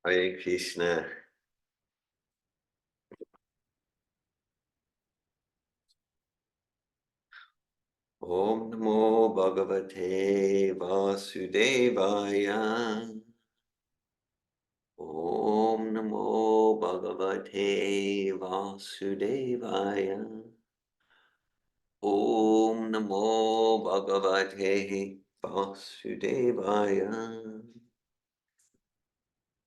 Hare Krishna. Om Namo Bhagavate Vasudevaya. Om Namo Bhagavate Vasudevaya. Om Namo Bhagavate Vasudevaya.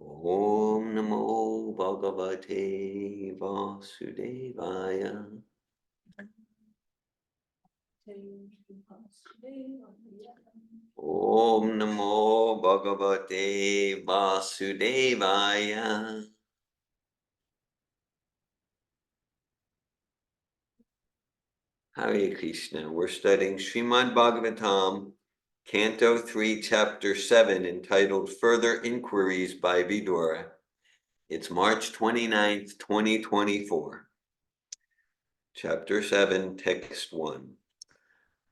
Om Namo Bhagavate Vasudevaya. Om Namo Bhagavate Vasudevaya. Hare Krishna. We're studying Srimad Bhagavatam, Canto 3, Chapter 7, entitled Further Inquiries by Vidura. It's March 29th, 2024. Chapter 7, Text 1.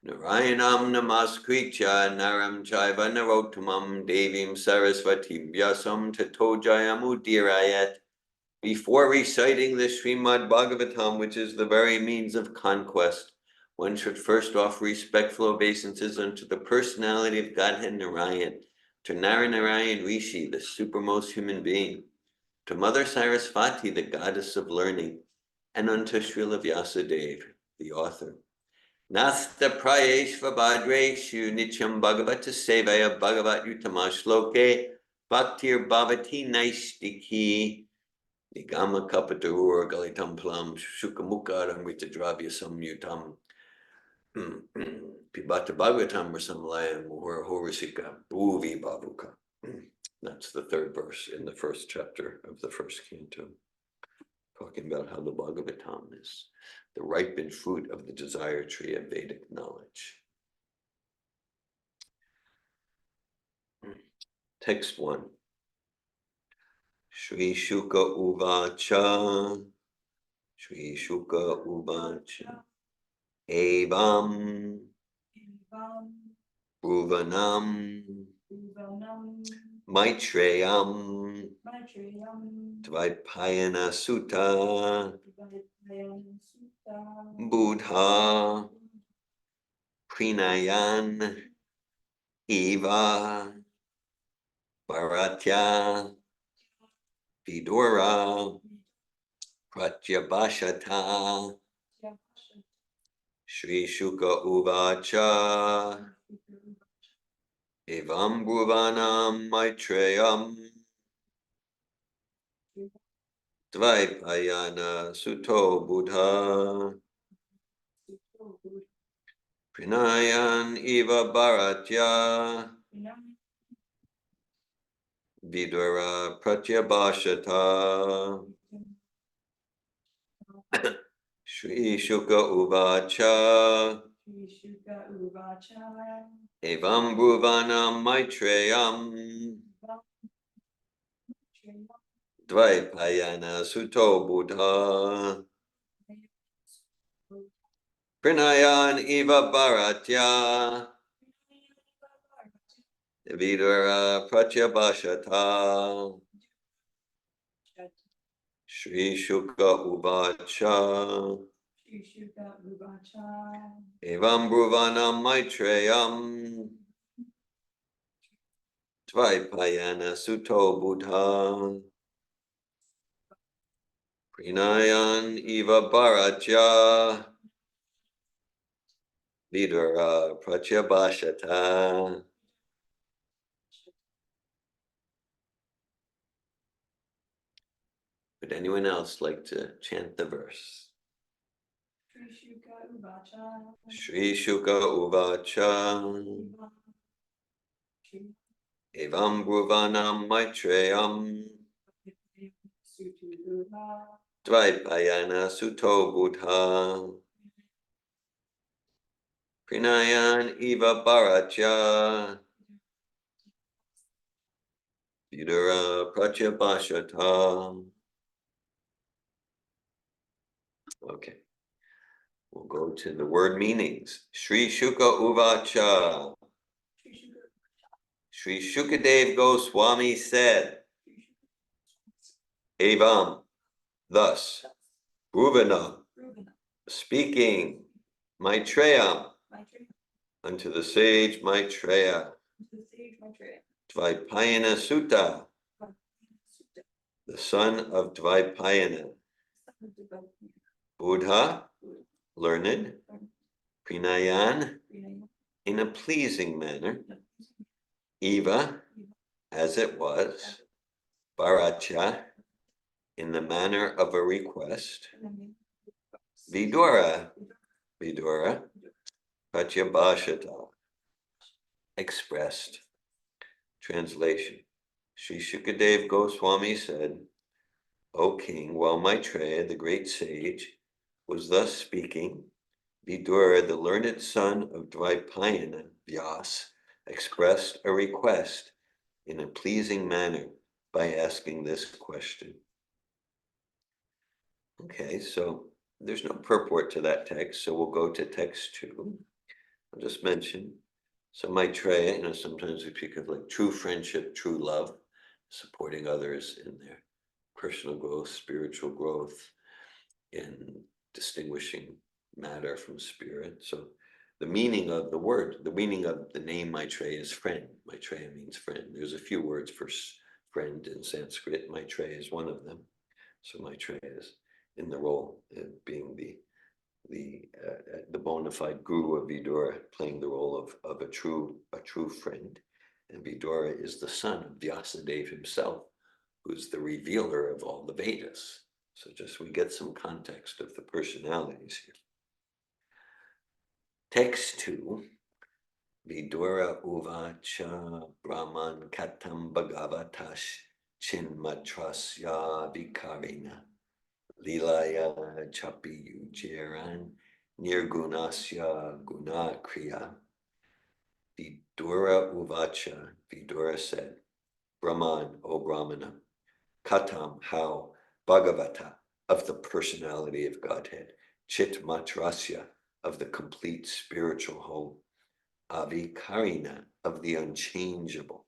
Narayanam namaskritya naram chaiva narottamam devim sarasvatim vyasam tato jayamudirayat. Before reciting the Srimad Bhagavatam, which is the very means of conquest, one should first offer respectful obeisances unto the personality of Godhead Narayan, to Narayan Rishi, the supermost human being, to Mother Sarasvati, the goddess of learning, and unto Srila Vyasadeva, the author. Nasta prayeshva bhadreshu nityam bhagavata sevaya bhagavat utamashloke bhaktir bhavati naistiki nigama kapatarur galitam plam shukamukha amrita dravya samyutam pibata bhagavatam rasamlayam horasika bhuvi bhavuka. That's the third verse in the first chapter of the first canto, talking about how the Bhagavatam is the ripened fruit of the desire tree of Vedic knowledge. Text 1. Shri Shuka Uvacha. Shri Shuka Uvacha. Evam. Bhuvanam. Maitreyam. Dvaipayana Sutta. Buddha. Prinayan. Eva. Bharatya. Vidura. Pratyabhashata. Shri Shuka Uvacha. Evam Bhuvanam Maitreyam. Dvaipayana Sutto Buddha. Prinayan Eva Bharatya. Vidura Pratyabhashata. Shri Shuka Uvacha. Evam Bhuvanam Maitreyam. Dvaipayana Sutto Buddha. Prinayan Eva Bharatya. Vidura Pratyabhashata. Shri Shuka Uvacha. Evam Bhuvanam Maitreyam. Dvaipayana Sutto Buddha. Prinayan Eva Bharatya. Vidura Pratyabhashata. Would anyone else like to chant the verse? Shri Shuka Uvacha. Evam Bhuvanam Maitreyam. Dvaipayana Sutto Buddha. Prinayan Eva Bharatya. Vidura Pratyabhashata. Okay. We'll go to the word meanings. Shri Shuka Uvacha. Shri Shukadev Goswami said, Evam, thus, Bruvana, speaking, Maitreya, unto the sage Maitreya, Dvaipayana Sutta, the son of Dvaipayana, Buddha, learned, Prinayan, in a pleasing manner, Eva, as it was, Bharacha, in the manner of a request, Vidura, Pratyabhashata, expressed. Translation. Sri Shukadev Goswami said, O king, while Maitreya, the great sage, was thus speaking, Vidura, the learned son of Dvaipayana, Vyas, expressed a request in a pleasing manner by asking this question. Okay, so there's no purport to that text, so we'll go to text 2. I'll just mention, so Maitreya, sometimes we speak of like true friendship, true love, supporting others in their personal growth, spiritual growth, in distinguishing matter from spirit. So the meaning of the word, the meaning of the name Maitreya is friend. Maitreya means friend. There's a few words for friend in Sanskrit. Maitreya is one of them. So Maitreya is in the role of being the bona fide guru of Vidura, playing the role of a true friend. And Vidura is the son of Vyasadeva himself, who's the revealer of all the Vedas. So just we get some context of the personalities here. Text 2, Vidura uvacha brahman katam bhagavatash chinmatrasya vikarina lilaya chapi ujaran nirgunasya gunakriya. Vidura uvacha, Vidura said, Brahman, O Brahmana, Katam, how, Bhagavata, of the personality of Godhead, Chit Matrasya, of the complete spiritual whole, Avikarina, of the unchangeable,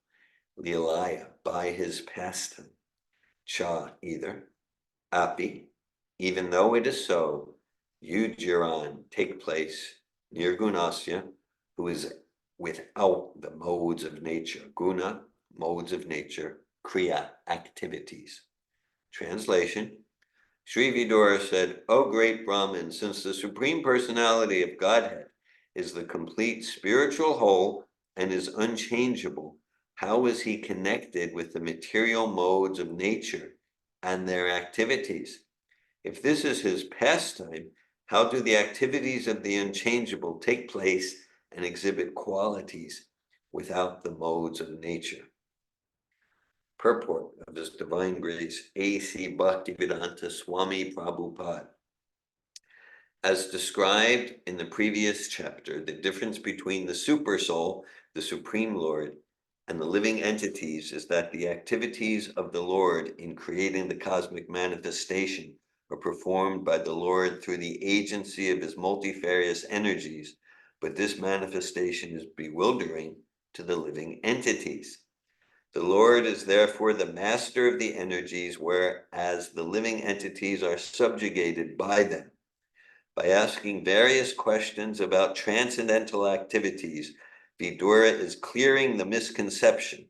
Lilaya, by his pastime, Cha, either, Api, even though it is so, Ujaran, take place, Nirgunasya, who is without the modes of nature, guna, modes of nature, kriya, activities. Translation, Sri Vidura said, O great Brahman, since the Supreme Personality of Godhead is the complete spiritual whole and is unchangeable, how is he connected with the material modes of nature and their activities? If this is his pastime, how do the activities of the unchangeable take place and exhibit qualities without the modes of nature? Purport of His Divine Grace, A.C. Bhaktivedanta Swami Prabhupada. As described in the previous chapter, the difference between the super soul, the Supreme Lord, and the living entities is that the activities of the Lord in creating the cosmic manifestation are performed by the Lord through the agency of his multifarious energies, but this manifestation is bewildering to the living entities. The Lord is therefore the master of the energies, whereas the living entities are subjugated by them. By asking various questions about transcendental activities, Vidura is clearing the misconception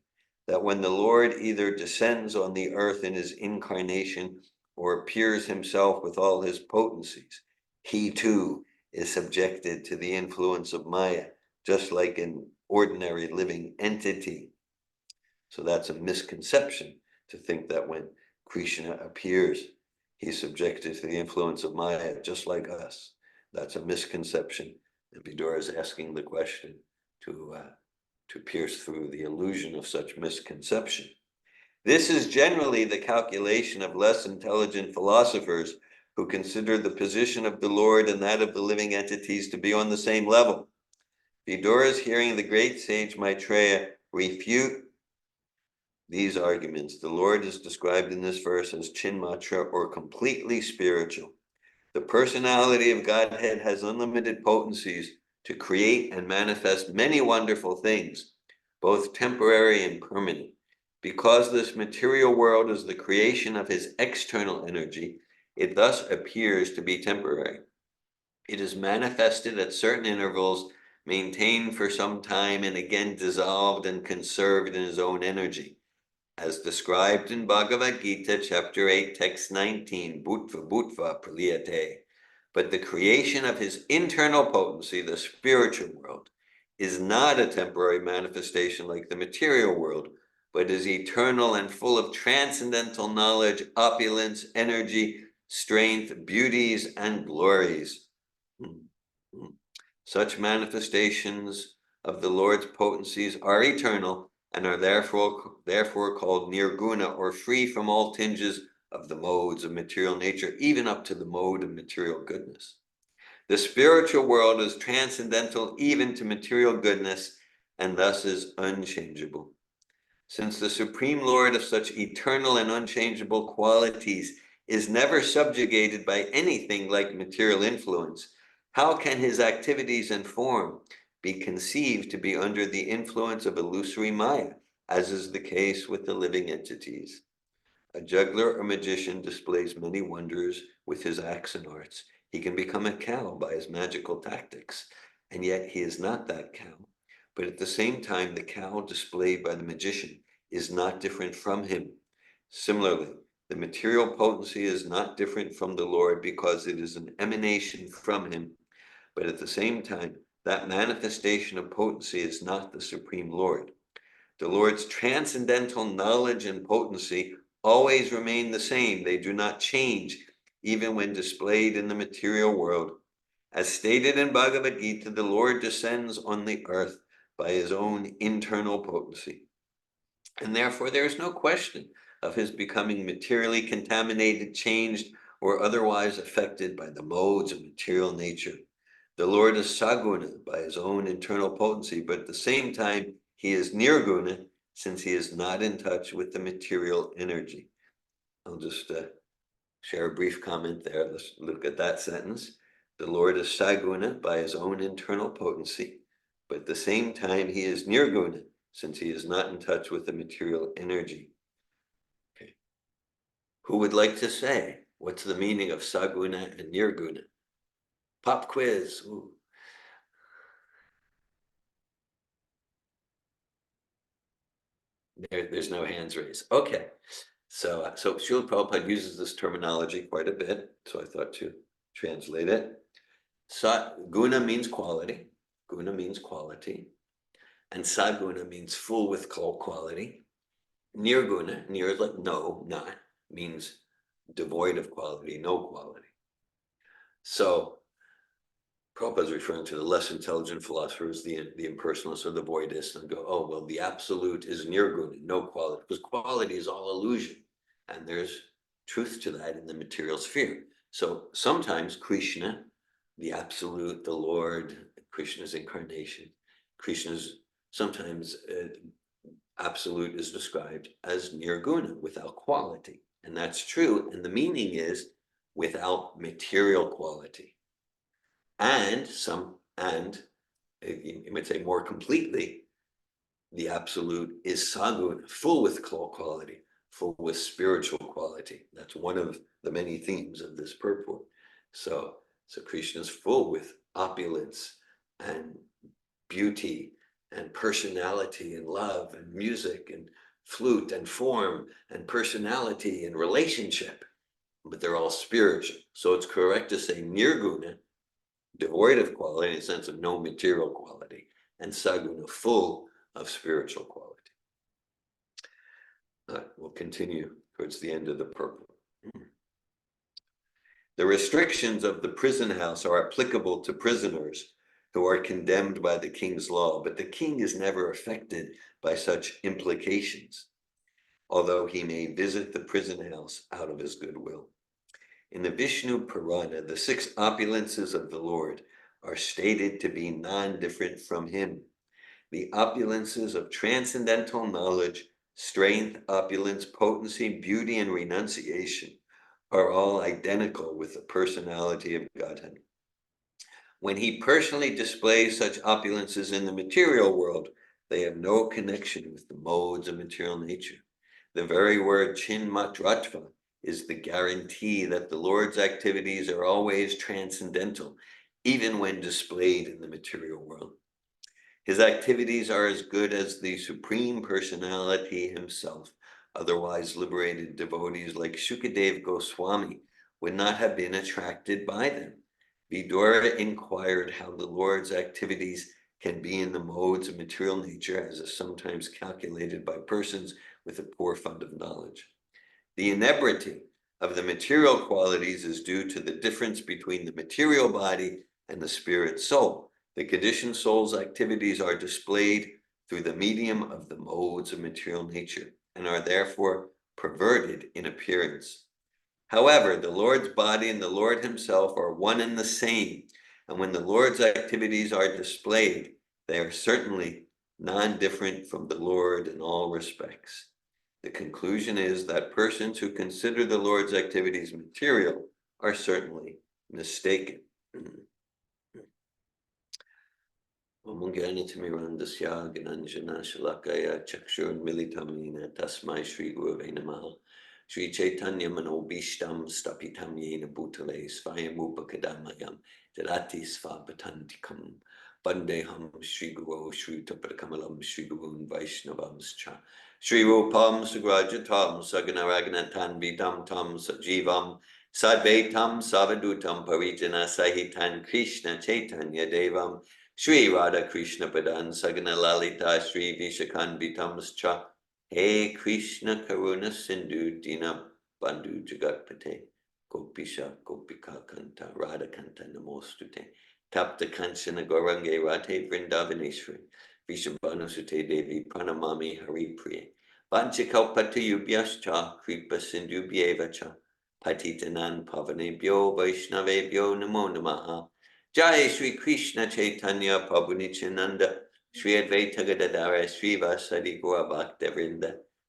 that when the Lord either descends on the earth in his incarnation or appears himself with all his potencies, he too is subjected to the influence of Maya, just like an ordinary living entity. So that's a misconception to think that when Krishna appears, he's subjected to the influence of Maya, just like us. That's a misconception. And Vidura is asking the question to pierce through the illusion of such misconception. This is generally the calculation of less intelligent philosophers who consider the position of the Lord and that of the living entities to be on the same level. Vidura is hearing the great sage Maitreya refute these arguments. The Lord is described in this verse as Chinmatra, or completely spiritual. The personality of Godhead has unlimited potencies to create and manifest many wonderful things, both temporary and permanent. Because this material world is the creation of his external energy, it thus appears to be temporary. It is manifested at certain intervals, maintained for some time, and again dissolved and conserved in his own energy. As described in Bhagavad Gita, chapter 8, text 19, Bhutva Bhutva Praliyate. But the creation of his internal potency, the spiritual world, is not a temporary manifestation like the material world, but is eternal and full of transcendental knowledge, opulence, energy, strength, beauties, and glories. Such manifestations of the Lord's potencies are eternal and are therefore called nirguna, or free from all tinges of the modes of material nature, even up to the mode of material goodness. The spiritual world is transcendental even to material goodness, and thus is unchangeable. Since the Supreme Lord of such eternal and unchangeable qualities is never subjugated by anything like material influence, how can his activities and form be conceived to be under the influence of illusory Maya, as is the case with the living entities? A juggler or magician displays many wonders with his acts and arts. He can become a cow by his magical tactics, and yet he is not that cow. But at the same time, the cow displayed by the magician is not different from him. Similarly, the material potency is not different from the Lord because it is an emanation from him. But at the same time, that manifestation of potency is not the Supreme Lord. The Lord's transcendental knowledge and potency always remain the same. They do not change, even when displayed in the material world. As stated in Bhagavad Gita, the Lord descends on the earth by his own internal potency. And therefore, there is no question of his becoming materially contaminated, changed, or otherwise affected by the modes of material nature. The Lord is saguna by his own internal potency, but at the same time, he is nirguna, since he is not in touch with the material energy. I'll just share a brief comment there. Let's look at that sentence. The Lord is saguna by his own internal potency, but at the same time, he is nirguna, since he is not in touch with the material energy. Okay. Who would like to say, what's the meaning of saguna and nirguna? Pop quiz. Ooh. There's no hands raised. Okay. So Srila Prabhupada uses this terminology quite a bit, so I thought to translate it. Guna means quality. Guna means quality. And saguna means full with quality. Nirguna, nir is like no, not, means devoid of quality, no quality. So Prabhupada is referring to the less intelligent philosophers, the impersonalists or the voidists, and go, oh, well, the absolute is nirguna, no quality, because quality is all illusion. And there's truth to that in the material sphere. So sometimes Krishna, the absolute, the Lord, Krishna's incarnation, Krishna's sometimes absolute is described as nirguna, without quality. And that's true. And the meaning is without material quality. And you might say more completely, the absolute is saguna, full with quality, full with spiritual quality. That's one of the many themes of this purport. So Krishna is full with opulence and beauty and personality and love and music and flute and form and personality and relationship, but they're all spiritual. So it's correct to say nirguna, devoid of quality in the sense of no material quality, and saguna, full of spiritual quality. We'll continue towards the end of the purport. The restrictions of the prison house are applicable to prisoners who are condemned by the king's law, but the king is never affected by such implications, although he may visit the prison house out of his goodwill. In the Vishnu Purana, the 6 opulences of the Lord are stated to be non-different from him. The opulences of transcendental knowledge, strength, opulence, potency, beauty, and renunciation are all identical with the personality of Godhead. When he personally displays such opulences in the material world, they have no connection with the modes of material nature. The very word chinmatratva is the guarantee that the Lord's activities are always transcendental, even when displayed in the material world. His activities are as good as the Supreme Personality himself. Otherwise, liberated devotees like Shukadev Goswami would not have been attracted by them. Vidura inquired how the Lord's activities can be in the modes of material nature, as is sometimes calculated by persons with a poor fund of knowledge. The inebriety of the material qualities is due to the difference between the material body and the spirit soul. The conditioned soul's activities are displayed through the medium of the modes of material nature and are therefore perverted in appearance. However, the Lord's body and the Lord himself are one and the same, and when the Lord's activities are displayed, they are certainly non-different from the Lord in all respects. The conclusion is that persons who consider the Lord's activities material are certainly mistaken. Om Jnanatimirandasya Gnanjana Shalakaya Chakshurmilitamina Tasmai Shri Gurave Namaha Shri Chaitanya Manobishtam Stapitam Yena Bhutale Svayamupakadamayam Jadati Svapatantikam Bandeham Shri Guru Shri Tapadakamalam Shri Gurun Vaishnavamscha Shri Rupam Sugrajatam Saganaragnatam Vidam Tam Sajivam Sadvaitam Savadutam Parijana Sahitan Krishna Chaitanya Devam Shri Radha Krishna Padan Sagana Lalita Shri Vishakan Vitamascha He Krishna Karuna Sindhu Dina Bandhu Jagatpate Gopisha Gopika Kanta Radha Kanta Namostute Tapta Kanchana Gorange Rate Vrindavaneshwari Vishabhanu Sute Devi Pranamami Hari Priya Vanchakalpata Yubhyascha Kripa Sindhu Bhyevacha Patitanan Pavanebhyo Vaishnavebhyo Namo Namaha Jai Shri Krishna Chaitanya Prabhu Nityananda Shri Advaita Gadadara Shri Vasadi Gaura Bhakta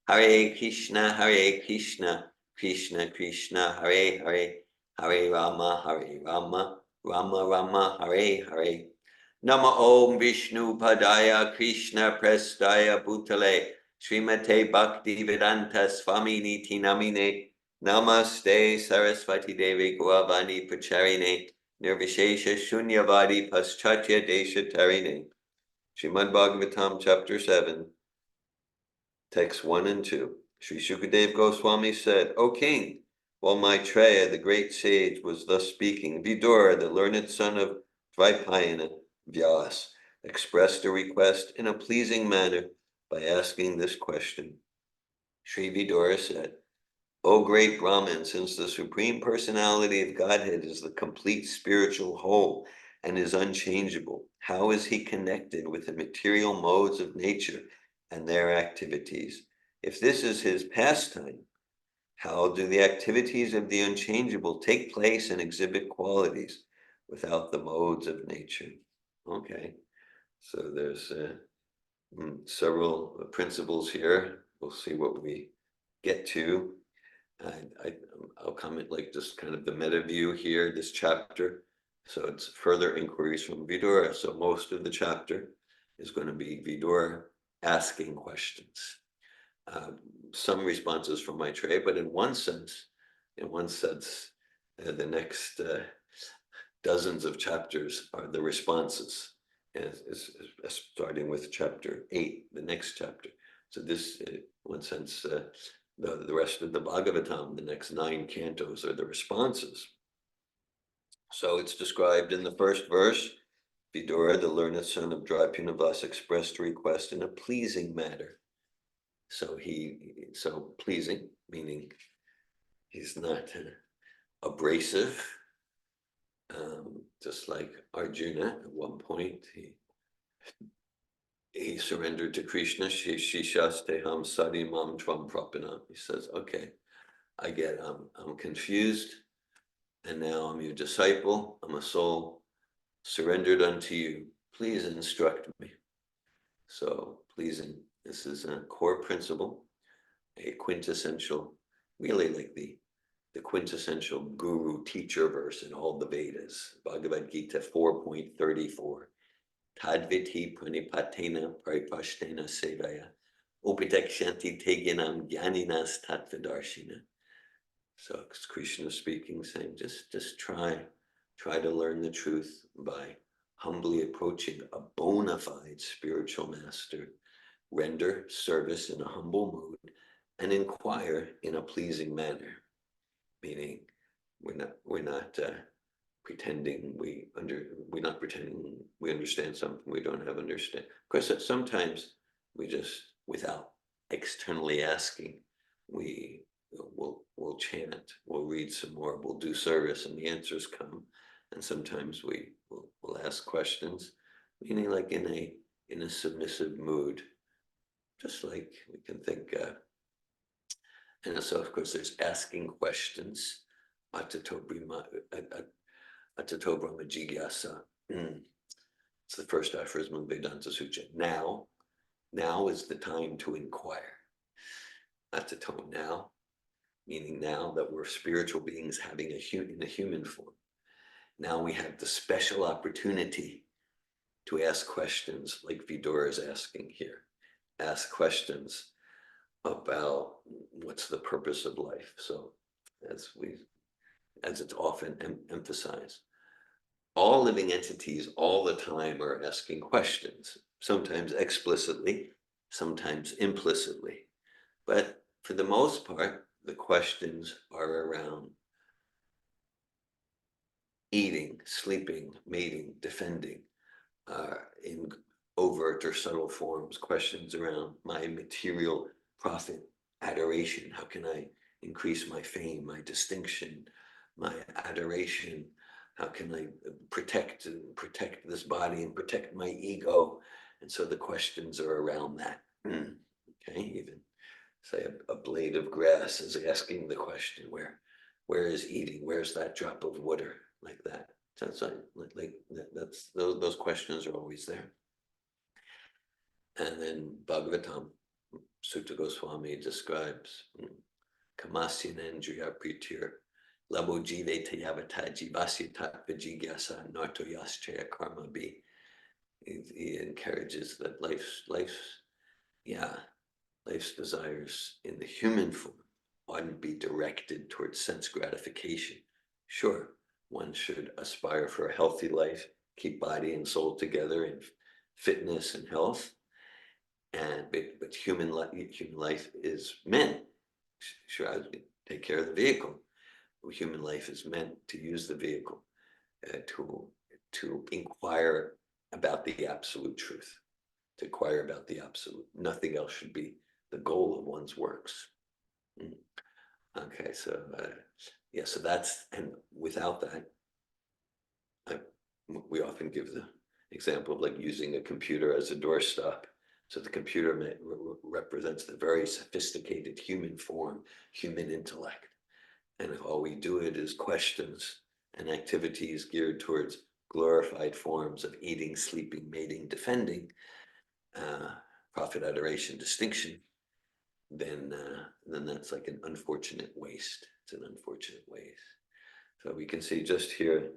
Hare Krishna Krishna Krishna Hare Hare Hare Rama Rama Rama Hare Hare Nama Om Vishnu Padaya Krishna Prestaya Bhutale Srimate Bhakti Vedanta Swami Niti Namine Namaste Saraswati Devi Gauravani Pracharine Nirvishesha Shunyavadi Paschatya Desha Tarine. Srimad Bhagavatam, Chapter 7, Texts 1 and 2. Sri Shukadev Goswami said, O king, while Maitreya, the great sage, was thus speaking, Vidura, the learned son of Dvaipayana, Vyas, expressed a request in a pleasing manner by asking this question. Sri Vidura said, O great Brahman, since the Supreme Personality of Godhead is the complete spiritual whole and is unchangeable, how is he connected with the material modes of nature and their activities? If this is his pastime, how do the activities of the unchangeable take place and exhibit qualities without the modes of nature? Okay, so there's several principles here. We'll see what we get to. I'll comment like just kind of the meta view here, this chapter. So it's further inquiries from Vidura. So most of the chapter is going to be Vidura asking questions. Some responses from Maitreya, but in one sense, the next dozens of chapters are the responses, starting with chapter 8, the next chapter. So this, in one sense, the rest of the Bhagavatam, the next 9 cantos, are the responses. So it's described in the first verse, Vidura, the learned son of Drapunavas, expressed a request in a pleasing manner. So pleasing, meaning he's not abrasive, just like Arjuna at one point, he surrendered to Krishna, Shishasteham Sadimam Tvam Prapanam. He says, okay, I get I'm confused, and now I'm your disciple. I'm a soul surrendered unto you. Please instruct me. So pleasing, this is a core principle, a quintessential, really like the quintessential guru teacher verse in all the Vedas, Bhagavad Gita 4.34. Tadviti pranipatena paripashtena sevaya Upatek Shanti Teginam Gyaninas Tattvadarshina. So it's Krishna speaking, saying, just try to learn the truth by humbly approaching a bona fide spiritual master, render service in a humble mood, and inquire in a pleasing manner. Meaning, we're not pretending we're not pretending we understand something we don't have understand. Of course, sometimes we just, without externally asking, we'll chant, we'll read some more, we'll do service, and the answers come. And sometimes we'll ask questions, meaning like in a submissive mood, just like we can think. And so, of course, there's asking questions. Atatobrahma jigyasa. It's the first aphorism of Vedanta Sutra. Now is the time to inquire. Atato, now, meaning now that we're spiritual beings having in a human form. Now we have the special opportunity to ask questions like Vidura is asking here. Ask questions about what's the purpose of life. So as it's often emphasized, all living entities all the time are asking questions, sometimes explicitly, sometimes implicitly. But for the most part, the questions are around eating, sleeping, mating, defending, in overt or subtle forms, questions around my material profit, adoration. How can I increase my fame, my distinction, my adoration? How can I protect this body and protect my ego? And so the questions are around that. Okay, even say a blade of grass is asking the question, where is eating? Where's that drop of water? Like that. That's like that's those questions are always there. And then Bhagavatam, Sutta Goswami describes Kamasyanendriya Pritir Labo Jive Tayavata Jivasya Tattva Jigyasa Narto Yaschaya Karma Bhi. He encourages that life's desires in the human form oughtn't be directed towards sense gratification. Sure, one should aspire for a healthy life, keep body and soul together in fitness and health. But human life is meant, sure, I take care of the vehicle. Human life is meant to use the vehicle to inquire about the absolute truth, to inquire about the absolute. Nothing else should be the goal of one's works. Okay, so so that's, and without that, we often give the example of like using a computer as a doorstop. So the computer represents the very sophisticated human form, human intellect. And if all we do it is questions and activities geared towards glorified forms of eating, sleeping, mating, defending, profit, adoration, distinction, then that's like an unfortunate waste. It's an unfortunate waste. So we can see just here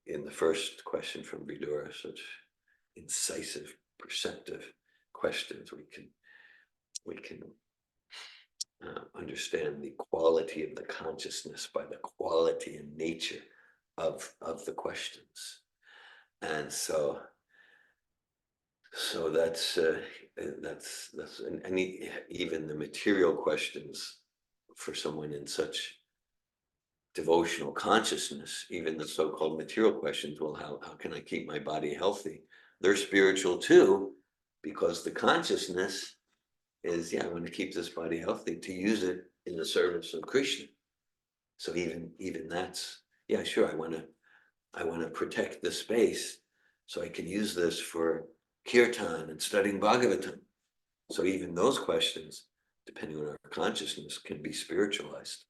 in the first question from Vidura, such incisive, perceptive questions. We can understand the quality of the consciousness by the quality and nature of the questions. And so that's and even the material questions for someone in such devotional consciousness, even the so-called material questions, well, how can I keep my body healthy? They're spiritual too, because the consciousness is, I want to keep this body healthy, to use it in the service of Krishna. So even that's, sure, I want to protect the space so I can use this for kirtan and studying Bhagavatam. So even those questions, depending on our consciousness, can be spiritualized.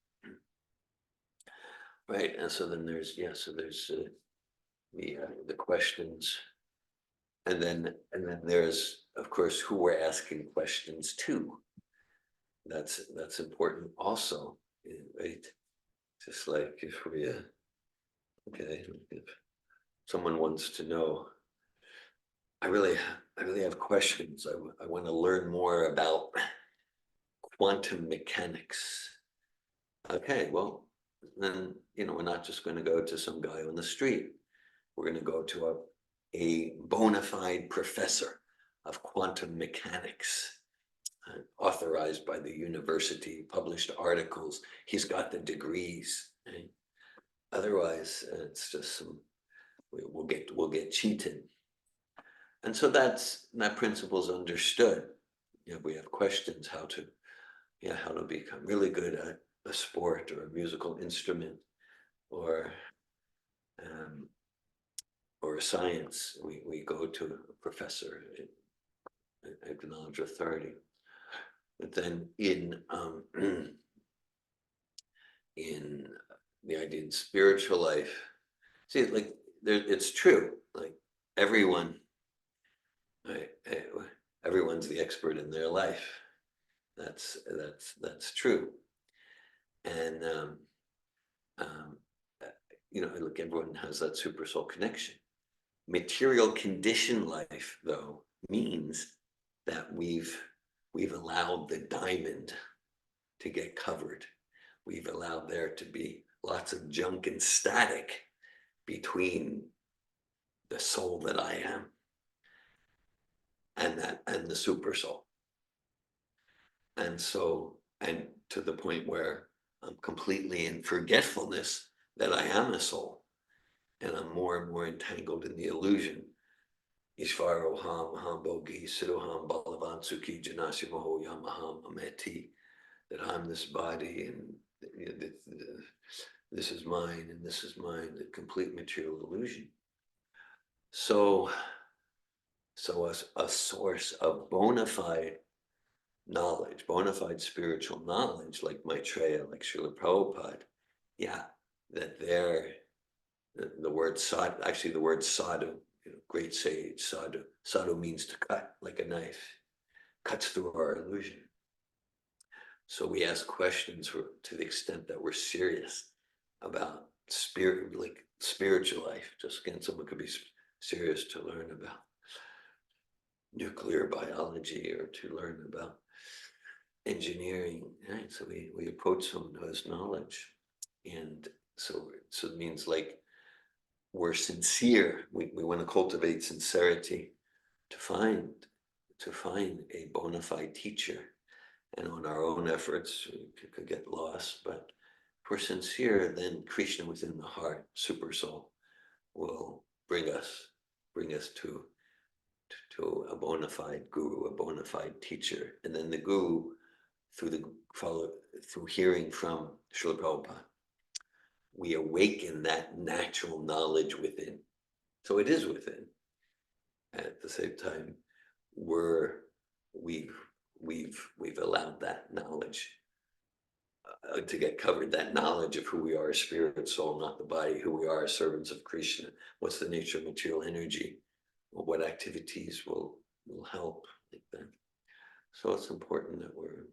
Right, and so then there's the questions, and then there's, of course, who we're asking questions to. That's important also, right? Just like if if someone wants to know I really have questions. I want to learn more about quantum mechanics. Okay, well, then, we're not just going to go to some guy on the street. We're going to go to a bona fide professor of quantum mechanics, authorized by the university, published articles. He's got the degrees. Right? Otherwise, it's just we'll get cheated. And so that principle is understood. We have questions how to become really good at a sport or a musical instrument, or a science. We go to a professor, acknowledge authority. But then in in the idea in spiritual life, see, like it's true. Like everyone, right, everyone's the expert in their life. That's true. And look, everyone has that super soul connection. Material condition life, though, means that we've allowed the diamond to get covered. We've allowed there to be lots of junk and static between the soul that I am and the super soul. And so, and to the point where I'm completely in forgetfulness that I am a soul, and I'm more and more entangled in the illusion. Ishvaroham Hambogi Siroham Balavan Suki Janasimaho Yamaham Ameti, that I'm this body, and this is mine, and this is mine, the complete material illusion. So a source of bona fide knowledge, bona fide spiritual knowledge, like Maitreya, like Srila Prabhupada, that the word sadhu, actually the word sadhu, great sage, sadhu means to cut, like a knife, cuts through our illusion. So we ask questions to the extent that we're serious about spiritual life. Just again, someone could be serious to learn about nuclear biology or to learn about engineering, right? So we approach someone who has knowledge, and so it means like we're sincere. We want to cultivate sincerity to find a bona fide teacher, and on our own efforts we could get lost. But if we're sincere, then Krishna within the heart, super soul, will bring us to a bona fide guru, a bona fide teacher, and then the guru, through hearing from Srila Prabhupada, we awaken that natural knowledge within. So it is within. At the same time, we've allowed that knowledge to get covered. That knowledge of who we are, spirit, soul, not the body, who we are as servants of Krishna. What's the nature of material energy? What activities will help, like that. So it's important that we're,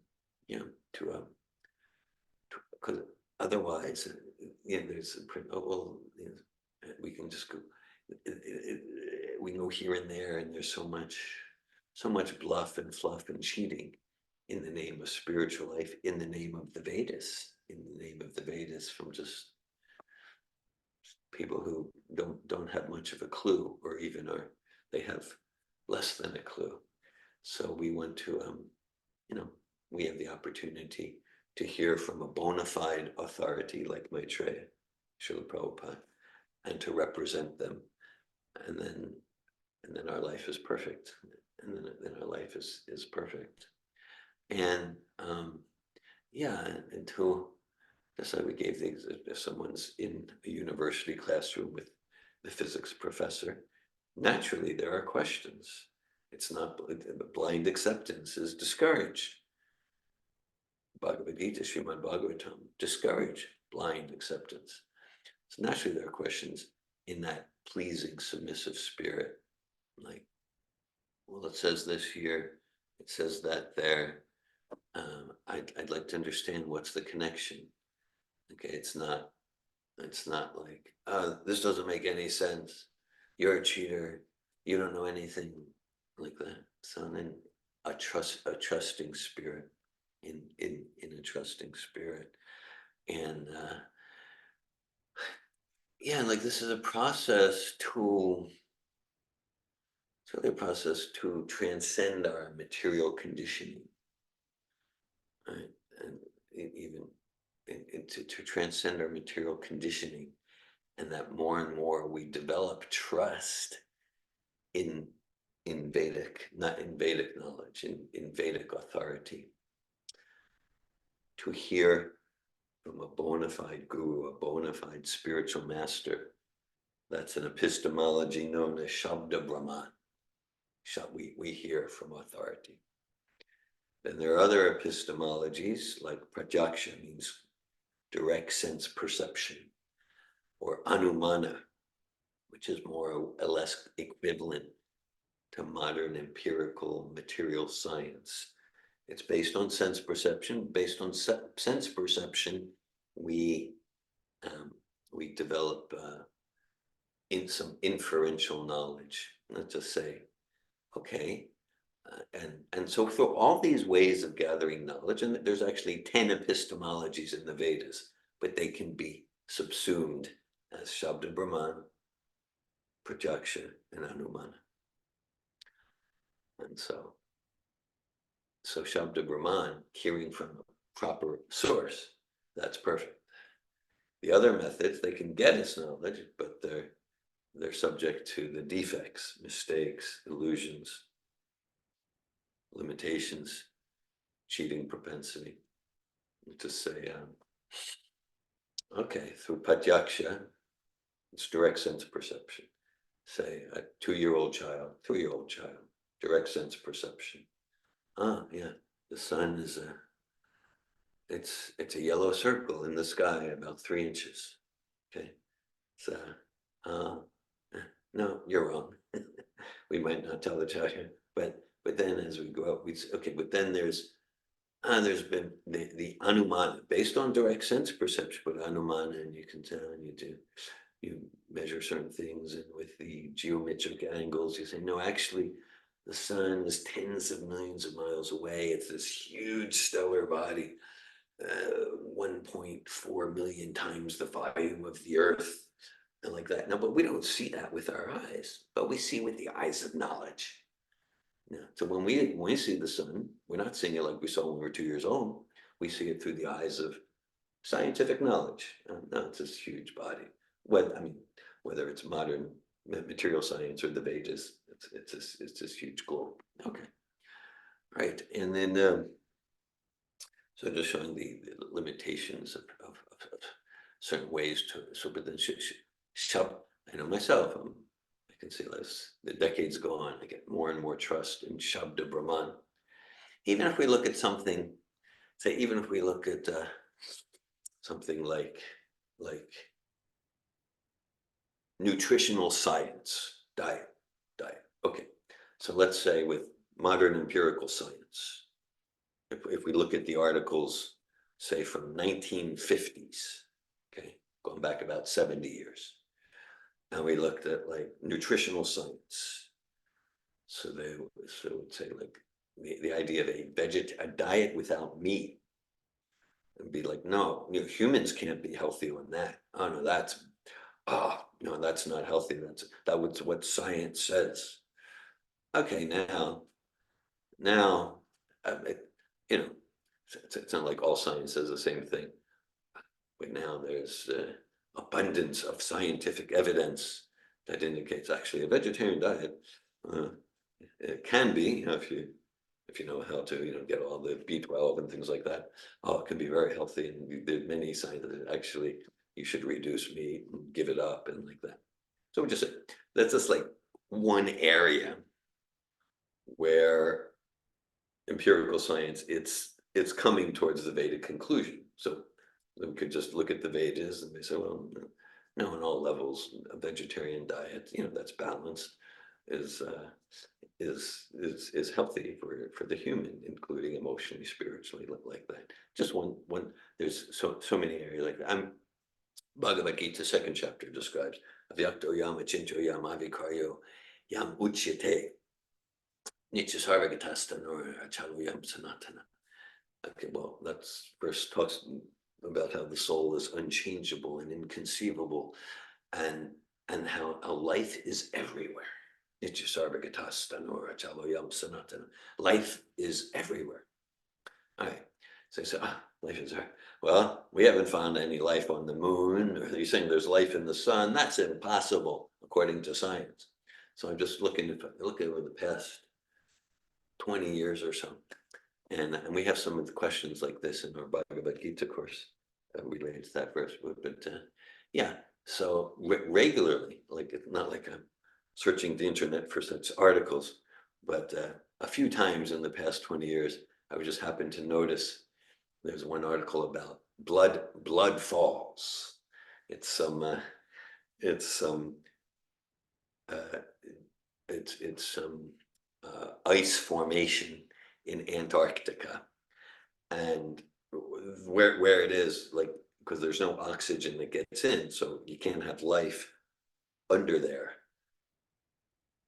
because otherwise, there's we can just go, we go here and there, and there's so much bluff and fluff and cheating in the name of spiritual life, in the name of the Vedas, from just people who don't have much of a clue, or even they have less than a clue. So we want to, we have the opportunity to hear from a bona fide authority like Maitreya, Srila Prabhupada, and to represent them, and then our life is perfect, and then our life is perfect. And until, just like we gave things, if someone's in a university classroom with the physics professor, naturally there are questions. It's not, blind acceptance is discouraged. Bhagavad Gita, Srimad Bhagavatam, discourage blind acceptance. So naturally there are questions in that pleasing, submissive spirit. Like, well, it says this here, it says that there. I'd like to understand what's the connection. Okay, it's not like, this doesn't make any sense. You're a cheater. You don't know anything like that. So then a trusting spirit in a trusting spirit. And yeah, like this is a process to it's really a process to transcend our material conditioning, right? And even to transcend our material conditioning, and that more and more we develop trust in Vedic, not in Vedic knowledge, in Vedic authority. To hear from a bona fide guru, a bona fide spiritual master. That's an epistemology known as Shabda Brahman. We hear from authority. Then there are other epistemologies like Prajaksha, means direct sense perception, or Anumana, which is more or less equivalent to modern empirical material science. It's based on sense perception. Based on sense perception, we develop in some inferential knowledge. Let's just say, okay, and so for all these ways of gathering knowledge, and there's actually 10 epistemologies in the Vedas, but they can be subsumed as Shabda Brahman, Prajaksha, and Anumana. And so Shabda Brahman, hearing from a proper source, that's perfect. The other methods, they can get us knowledge, but they're subject to the defects, mistakes, illusions, limitations, cheating propensity. To say, okay, through Pratyaksha, it's direct sense perception. Say a 2-year-old child, 3-year-old child, direct sense perception. Yeah, the sun is it's a yellow circle in the sky about 3 inches. Okay, so no, you're wrong. We might not tell the child, but then as we go up, we say, okay, but then there's been the Anumana based on direct sense perception, but Anumana, and you can tell, and you measure certain things, and with the geometric angles, you say, no, actually, the sun is tens of millions of miles away. It's this huge stellar body, 1.4 million times the volume of the Earth, and like that. No, but we don't see that with our eyes, but we see with the eyes of knowledge. Yeah. So when we see the sun, we're not seeing it like we saw when we were 2 years old. We see it through the eyes of scientific knowledge. No, it's this huge body. Whether it's modern material science or the Vedas, it's this huge globe. Okay, right. And then so just showing the limitations of certain ways to. So, but then I know myself. I can see as the decades go on, I get more and more trust in Shabda Brahman. Even if we look at something, say, even if we look at something like nutritional science, diet. Okay, so let's say with modern empirical science, if we look at the articles, say from 1950s, okay, going back about 70 years, and we looked at like nutritional science. So they would say like the idea of a diet without meat, and be like, no, humans can't be healthy on that. Oh no, that's not healthy. That was what science says. Okay, now, it's not like all science says the same thing, but now there's abundance of scientific evidence that indicates actually a vegetarian diet it can be, if you know how to get all the B12 and things like that. Oh, it can be very healthy, and there are many signs that actually you should reduce meat and give it up and like that. So that's just like one area where empirical science it's coming towards the Vedic conclusion. So we could just look at the Vedas and they say, well, no, on all levels, a vegetarian diet, that's balanced, is healthy for the human, including emotionally, spiritually, like that. Just one. There's so many areas like that. Bhagavad Gita 2nd chapter describes avyakto yama chinto yama avikaryo yam uchyate. Nityasarvagatanora achaluyam sanatana. Okay, well, that's first talks about how the soul is unchangeable and inconceivable, and how life is everywhere. Nityasarvagatanora achaluyam sanatana. Life is everywhere. All right. So I said, life is there. Well, we haven't found any life on the moon, or you're saying there's life in the sun. That's impossible, according to science. So I'm just looking over the past 20 years or so. And we have some of the questions like this in our Bhagavad Gita course related to that verse. But yeah, so regularly, like it's not like I'm searching the internet for such articles, but a few times in the past 20 years, I would just happen to notice there's one article about blood falls. It's some uh, ice formation in Antarctica, and where it is, like, because there's no oxygen that gets in, so you can't have life under there.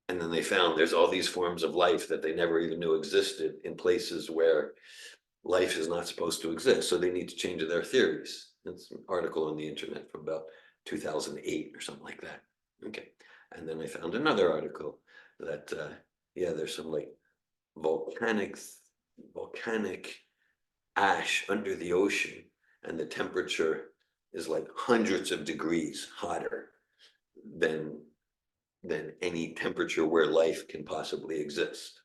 And then they found there's all these forms of life that they never even knew existed in places where life is not supposed to exist. So they need to change their theories. It's an article on the internet from about 2008 or something like that. Okay. And then I found another article that, yeah, there's some like volcanic ash under the ocean, and the temperature is like hundreds of degrees hotter than any temperature where life can possibly exist.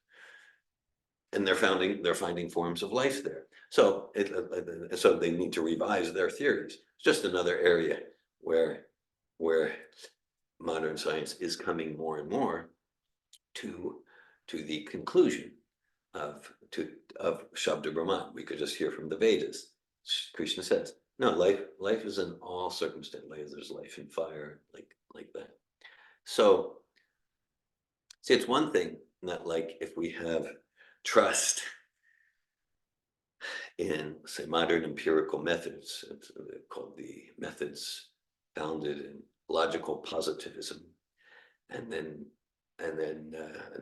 And they're finding forms of life there. So so they need to revise their theories. It's just another area where modern science is coming more and more to the conclusion of Shabda Brahman. We could just hear from the Vedas. Krishna says, no, life is in all circumstances. There's life in fire, like that. So, see, it's one thing that, like, if we have trust in, say, modern empirical methods, it's called the methods founded in logical positivism, and then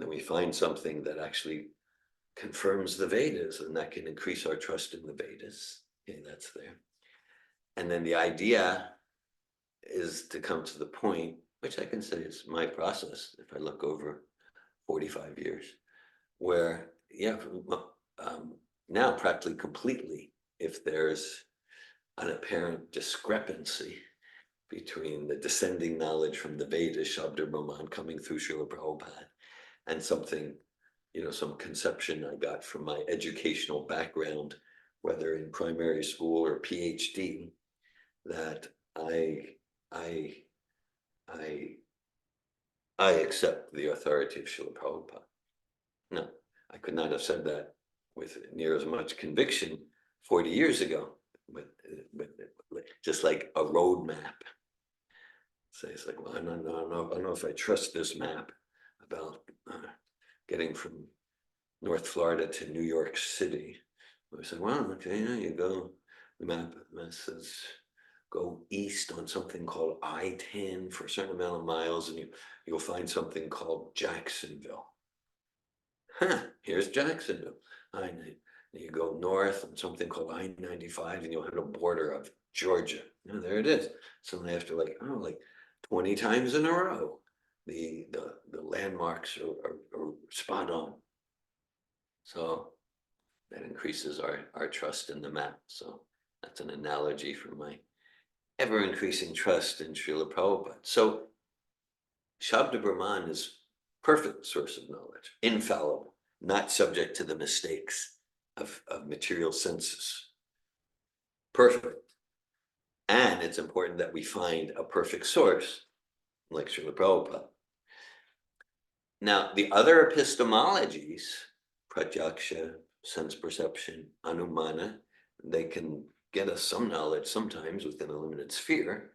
we find something that actually confirms the Vedas, and that can increase our trust in the Vedas. Okay, that's there. And then the idea is to come to the point, which I can say is my process if I look over 45 years, where, yeah, now practically completely, if there's an apparent discrepancy between the descending knowledge from the Vedas, Shabda Brahman, coming through Srila Prabhupada, and something, some conception I got from my educational background, whether in primary school or PhD, that I accept the authority of Srila Prabhupada. No, I could not have said that with near as much conviction 40 years ago, but just like a road map. So it's like, well, I don't know if I trust this map about getting from North Florida to New York City. I said, well, okay, you go, the map says go east on something called I-10 for a certain amount of miles, and you'll find something called Jacksonville. Here's Jacksonville. You go north on something called I-95, and you'll hit a border of Georgia. There it is. So after like 20 times in a row, the landmarks are spot on. So that increases our trust in the map. So that's an analogy for my ever-increasing trust in Srila Prabhupada. So Shabda Brahman is perfect source of knowledge, infallible, not subject to the mistakes of material senses. Perfect. And it's important that we find a perfect source, like Srila Prabhupada. Now, the other epistemologies, pratyaksha, sense perception, anumana, they can get us some knowledge sometimes within a limited sphere.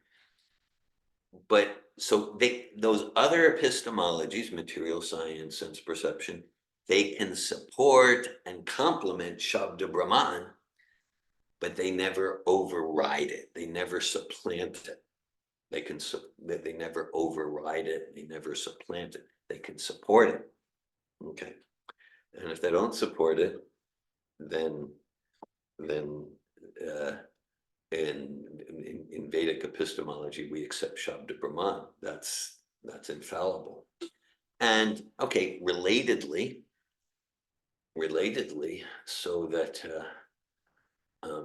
But so those other epistemologies, material science, sense perception, they can support and complement Shabda Brahman, but they never override it. They never supplant it. They never override it. They never supplant it. they can support it. Okay. And if they don't support it, then in Vedic epistemology, we accept Shabda Brahman. That's infallible. And okay, relatedly, so that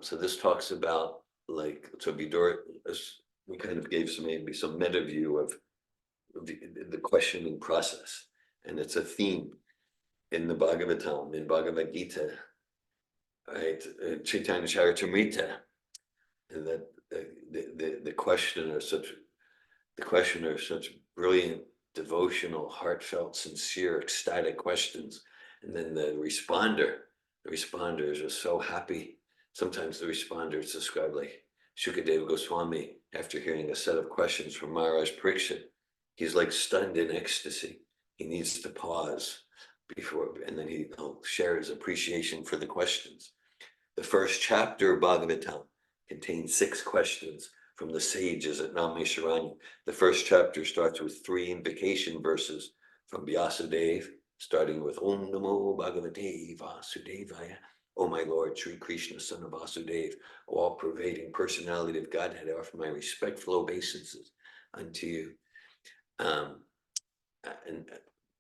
so this talks about like, so Vidura, we kind of gave maybe some meta view of the questioning process, and it's a theme in the Bhagavatam, in Bhagavad Gita, right? Chaitanya Charitamrita, and that the questioner such brilliant, devotional, heartfelt, sincere, ecstatic questions, and then the responders are so happy. Sometimes the responders describe like Shukadeva Goswami after hearing a set of questions from Maharaj Parikshit. He's like stunned in ecstasy. He needs to pause before, and then he'll share his appreciation for the questions. The first chapter of Bhagavatam contains 6 questions from the sages at Namesharanya. The first chapter starts with 3 invocation verses from Vyasadeva, starting with Om Namo Bhagavate Vasudevaya. O my Lord, Sri Krishna, son of Vasudeva, all-pervading personality of Godhead, I offer my respectful obeisances unto you. And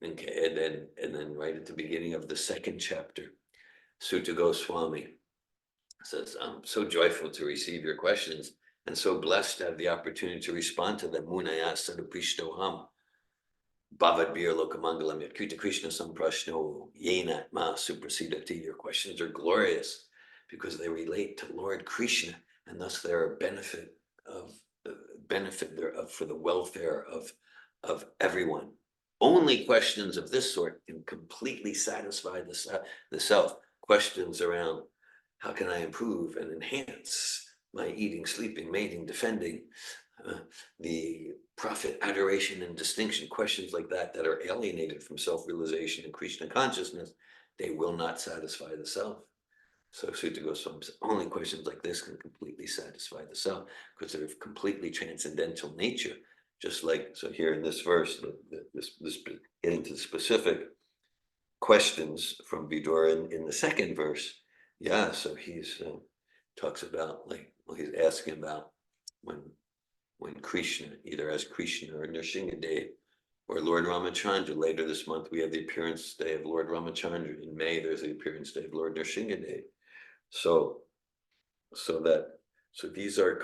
then right at the beginning of the second chapter, Sutta Goswami says, I'm so joyful to receive your questions and so blessed to have the opportunity to respond to them. Munaya Sadaprishtoham Bhavad Bir Lokamangalam Yakuta Krishna Samprashno Yena Ma Suprasidati. Your questions are glorious because they relate to Lord Krishna, and thus they're a benefit thereof for the welfare of everyone. Only questions of this sort can completely satisfy the self. Questions around how can I improve and enhance my eating, sleeping, mating, defending, the profit, adoration, and distinction, questions like that are alienated from self-realization and Krishna consciousness, they will not satisfy the self. So Sutta Goswami says only questions like this can completely satisfy the self because they're of completely transcendental nature. Just like, so here in this verse, this getting to the specific questions from Vidura in the second verse. Yeah, so he's talks about like, well, he's asking about when Krishna, either as Krishna or Nrsimhadev or Lord Ramachandra. Later this month, we have the appearance day of Lord Ramachandra. In May, there's the appearance day of Lord Nrsimhadev. So these are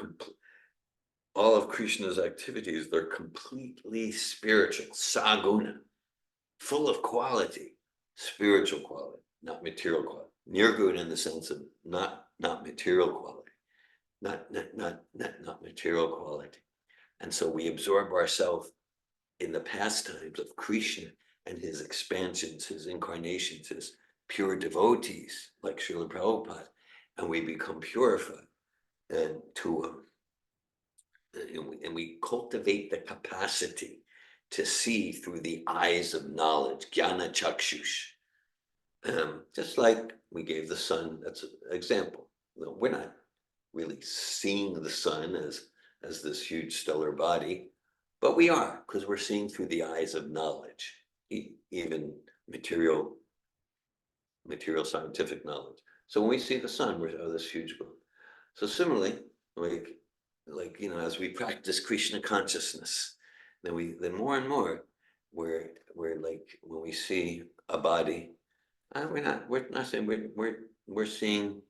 all of Krishna's activities, they're completely spiritual, saguna, full of quality, spiritual quality, not material quality. Nirguna in the sense of not material quality, not material quality. And so we absorb ourselves in the pastimes of Krishna and his expansions, his incarnations, his pure devotees, like Srila Prabhupada, and we become purified and we cultivate the capacity to see through the eyes of knowledge, jnana chakshush. Just like we gave the sun, that's an example. We're not really seeing the sun as this huge stellar body, but we are, because we're seeing through the eyes of knowledge, even material scientific knowledge. So when we see the sun, we're this huge globe. So similarly, like as we practice Krishna consciousness, then more and more we're like, when we see a body, we're not saying we're seeing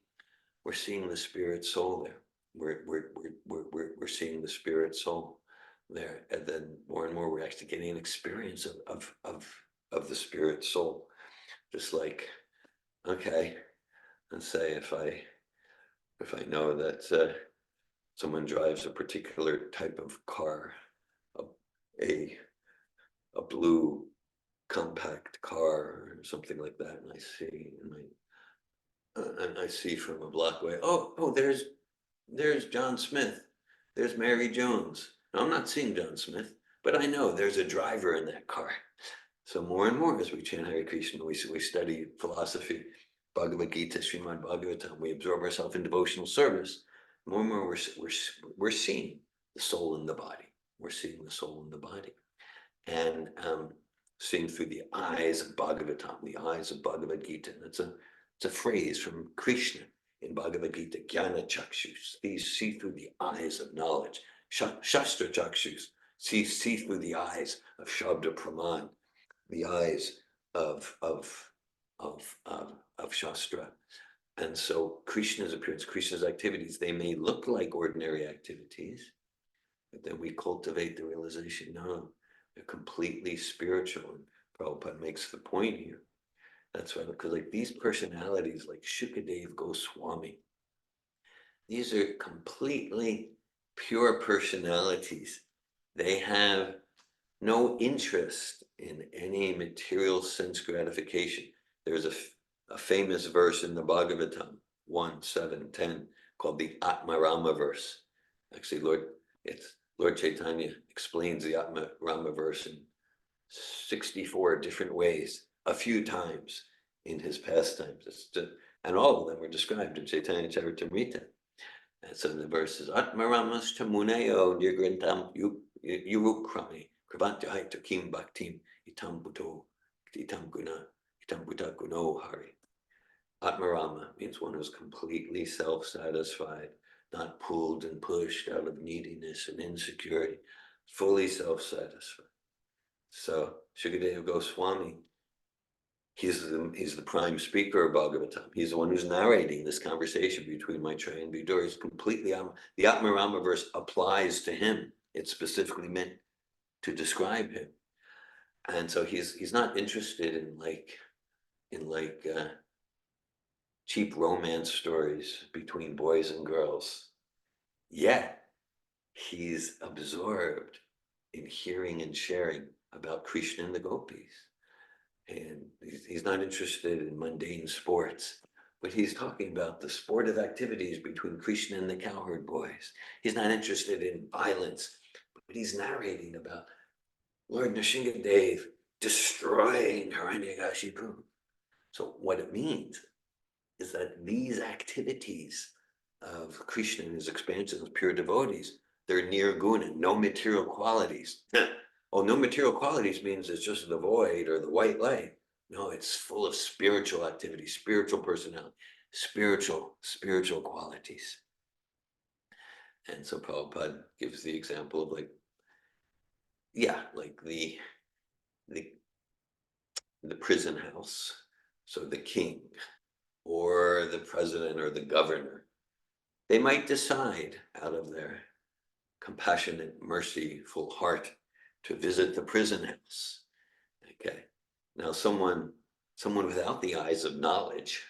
the spirit soul there. We're seeing the spirit soul there, and then more and more we're actually getting an experience of the spirit soul. Just like, okay, let's say if I know that someone drives a particular type of car, a blue compact car or something like that, and I see from a block away, oh, there's John Smith, there's Mary Jones. Now, I'm not seeing John Smith, but I know there's a driver in that car. So more and more as we chant Hare Krishna, we study philosophy, Bhagavad Gita, Srimad Bhagavatam, we absorb ourselves in devotional service. More and more we're seeing the soul in the body. We're seeing the soul in the body. And seeing through the eyes of Bhagavatam, the eyes of Bhagavad Gita. And it's a phrase from Krishna in Bhagavad Gita, Jnana Chakshus, these see through the eyes of knowledge. Shastra Chakshus, see through the eyes of Shabda Praman, the eyes of Shastra. And so Krishna's appearance, Krishna's activities, they may look like ordinary activities, but then we cultivate the realization, no, they're completely spiritual. And Prabhupada makes the point here. That's why, because like these personalities like Shukadev Goswami, these are completely pure personalities. They have no interest in any material sense gratification. There's a famous verse in the Bhagavatam, 1:7-10, called the Atmarama verse. Actually, Lord Chaitanya explains the Atmarama verse in 64 different ways, a few times in his pastimes. And all of them are described in Chaitanya Charitamrita. And so the verse is Atmaramas Tamuneo Nirgrantam Yurukrami Kravantai Takim Bhaktim Itam Buto Itam Buta Guno Hari. Atmarama means one who's completely self-satisfied, not pulled and pushed out of neediness and insecurity, fully self-satisfied. So Shukadeva Goswami, he's the prime speaker of Bhagavatam. He's the one who's narrating this conversation between Maitreya and Vidura. He's completely, the Atmarama verse applies to him. It's specifically meant to describe him. And so he's not interested in cheap romance stories between boys and girls. Yet he's absorbed in hearing and sharing about Krishna and the gopis. And he's not interested in mundane sports, but he's talking about the sportive activities between Krishna and the cowherd boys. He's not interested in violence, but he's narrating about Lord Nrsingadev destroying Hiranyakashipu. So what it means is that these activities of Krishna and his expansion of pure devotees, they're near guna, no material qualities. Oh, no material qualities means it's just the void or the white light. No, it's full of spiritual activity, spiritual personality, spiritual qualities. And so Prabhupada gives the example of like the prison house. So the king or the president or the governor, they might decide out of their compassionate, merciful heart to visit the prison house. Okay. Now someone without the eyes of knowledge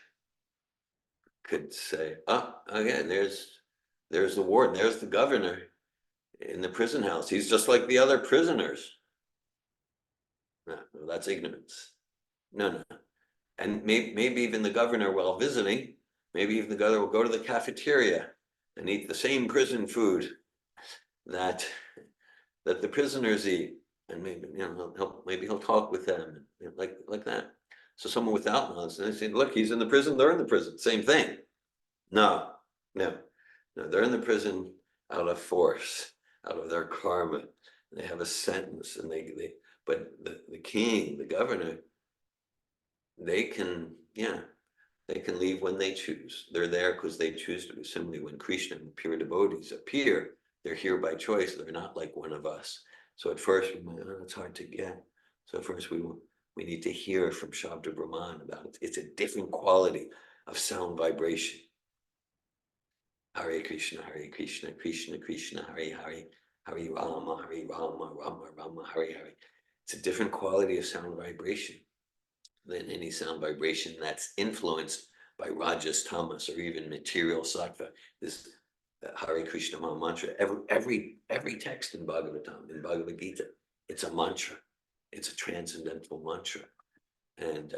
could say, oh, okay, there's the warden, there's the governor in the prison house. He's just like the other prisoners. No, that's ignorance. No. And maybe even the governor, while visiting, maybe even the governor will go to the cafeteria and eat the same prison food that the prisoners eat, and maybe he'll talk with them like that. So someone without knowledge, they say, look, he's in the prison, they're in the prison, same thing. No, they're in the prison out of force, out of their karma. They have a sentence, and but the king, the governor, they can leave when they choose. They're there because they choose to. Similarly, when Krishna and pure devotees appear, they're here by choice. They're not like one of us. So at first we might, it's hard to get. So first we need to hear from Shabda Brahman about it. It's a different quality of sound vibration. Hare Krishna, Krishna Krishna, Hare Hare, Hare Rama, Rama Rama, Hare Hare. It's a different quality of sound vibration than any sound vibration that's influenced by Rajas, Tamas, or even material sattva. This Hare Krishna Maha Mantra, every text in Bhagavatam, in Bhagavad Gita, it's a mantra. It's a transcendental mantra. And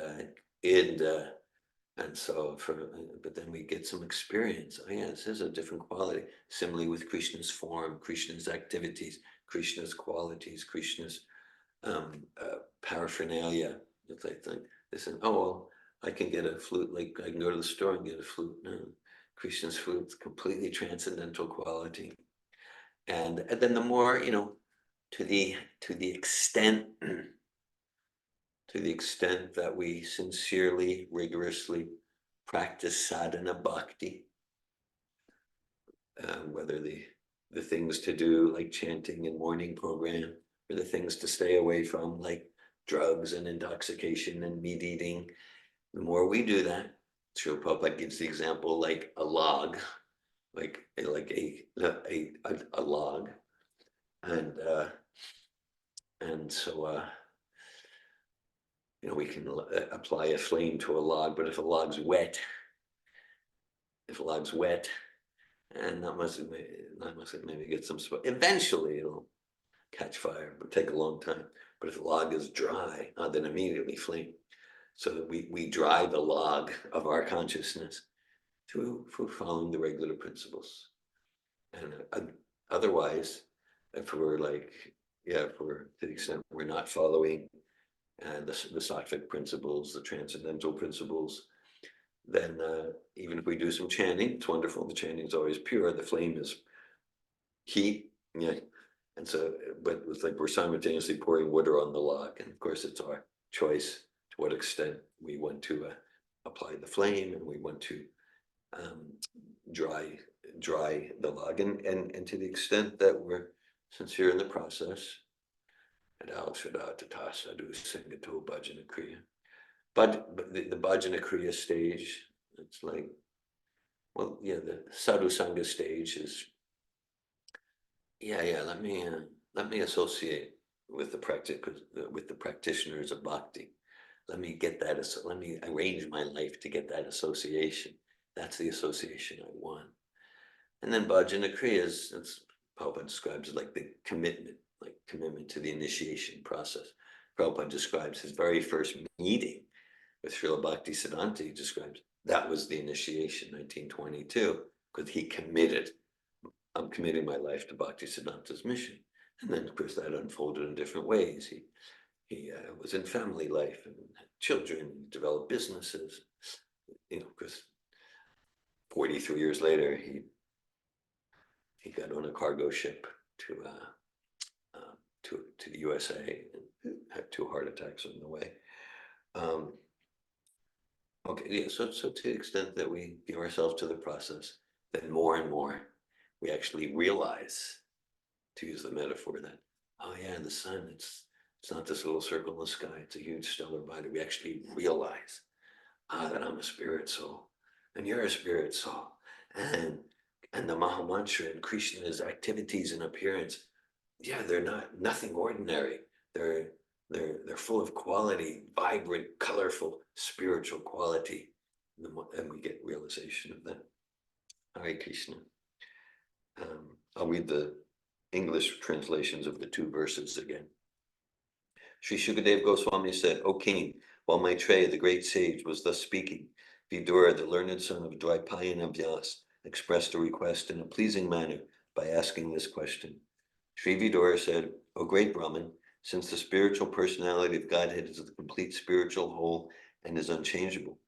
so but then we get some experience. Oh yeah, this is a different quality. Similarly with Krishna's form, Krishna's activities, Krishna's qualities, Krishna's paraphernalia. It's like they said, oh well, I can get a flute, like I can go to the store and get a flute. No, Krishna's flute, completely transcendental quality. And then the more, to the extent to the extent that we sincerely, rigorously practice sadhana bhakti, whether the things to do like chanting and morning program, or the things to stay away from like drugs and intoxication and meat eating, the more we do that, Srila Prabhupada gives the example like a log, like a log, and so we can apply a flame to a log, but if a log's wet, and that must maybe get some smoke. Eventually it'll catch fire, but take a long time. But if the log is dry, then immediately flame. So that we dry the log of our consciousness through following the regular principles. And otherwise, if we're to the extent we're not following the sattvic principles, the transcendental principles, then even if we do some chanting, it's wonderful. The chanting is always pure. The flame is heat, and so, but it's like we're simultaneously pouring water on the log, and of course, it's our choice to what extent we want to apply the flame, and we want to dry the log, and to the extent that we're sincere in the process. And al Shadata Sadhu Singato Bhajana Kriya. But the Bhajana Kriya stage, it's like, the Sadhu Sangha stage is, let me associate with the practitioners of bhakti. Let me arrange my life to get that association. That's the association I want. And then Bhajana Kriya is, Prabhupada describes it like the commitment to the initiation process. Prabhupada describes his very first meeting with Srila Bhakti Siddhanta. He describes that was the initiation, 1922, because he committed. I'm committing my life to Bhakti Siddhanta's mission. And then, of course, that unfolded in different ways. He was in family life and had children, developed businesses. Because 43 years later, he got on a cargo ship to the USA and had 2 heart attacks on the way. So to the extent that we give ourselves to the process, then more and more we actually realize, to use the metaphor, that the sun, it's not this little circle in the sky, it's a huge stellar body. We actually realize that I'm a spirit soul and you're a spirit soul, and the Maha Mantra and Krishna's activities and appearance, they're nothing ordinary. They're full of quality, vibrant, colorful, spiritual quality. And we get realization of that. Hare Krishna. I'll read the English translations of the 2 verses again. Sri Shukadev Goswami said, "O king, while Maitreya, the great sage, was thus speaking, Vidura, the learned son of Dvaipayana Vyas, expressed a request in a pleasing manner by asking this question. Sri Vidura said, O great Brahman, since the spiritual personality of Godhead is the complete spiritual whole and is unchangeable,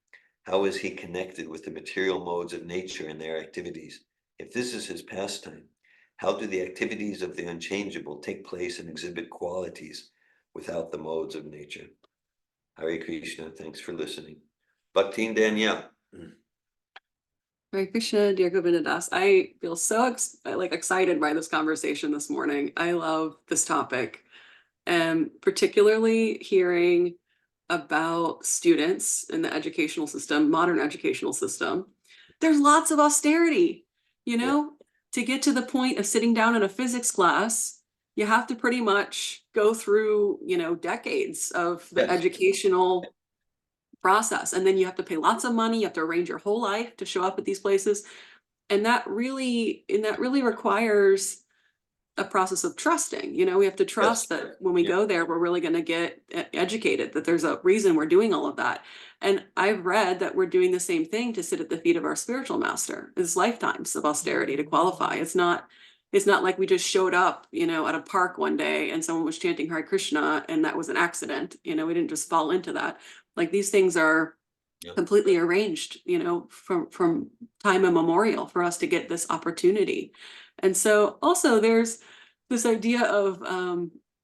how is he connected with the material modes of nature and their activities? If this is his pastime, how do the activities of the unchangeable take place and exhibit qualities without the modes of nature?" Hare Krishna, thanks for listening. Bhakti Danielle. Hare Krishna, dear Govinda Das. I feel so excited by this conversation this morning. I love this topic, and particularly hearing about students in the educational system, modern educational system. There's lots of austerity, to get to the point of sitting down in a physics class, you have to pretty much go through, decades of the educational process. And then you have to pay lots of money. You have to arrange your whole life to show up at these places. And that really requires a process of trusting. We have to trust that when we go there, we're really going to get educated, that there's a reason we're doing all of that. And I've read that we're doing the same thing to sit at the feet of our spiritual master. It's lifetimes of austerity to qualify. It's not like we just showed up, at a park one day and someone was chanting Hare Krishna and that was an accident. We didn't just fall into that. Like, these things are completely arranged, from time immemorial for us to get this opportunity. And so also there's this idea of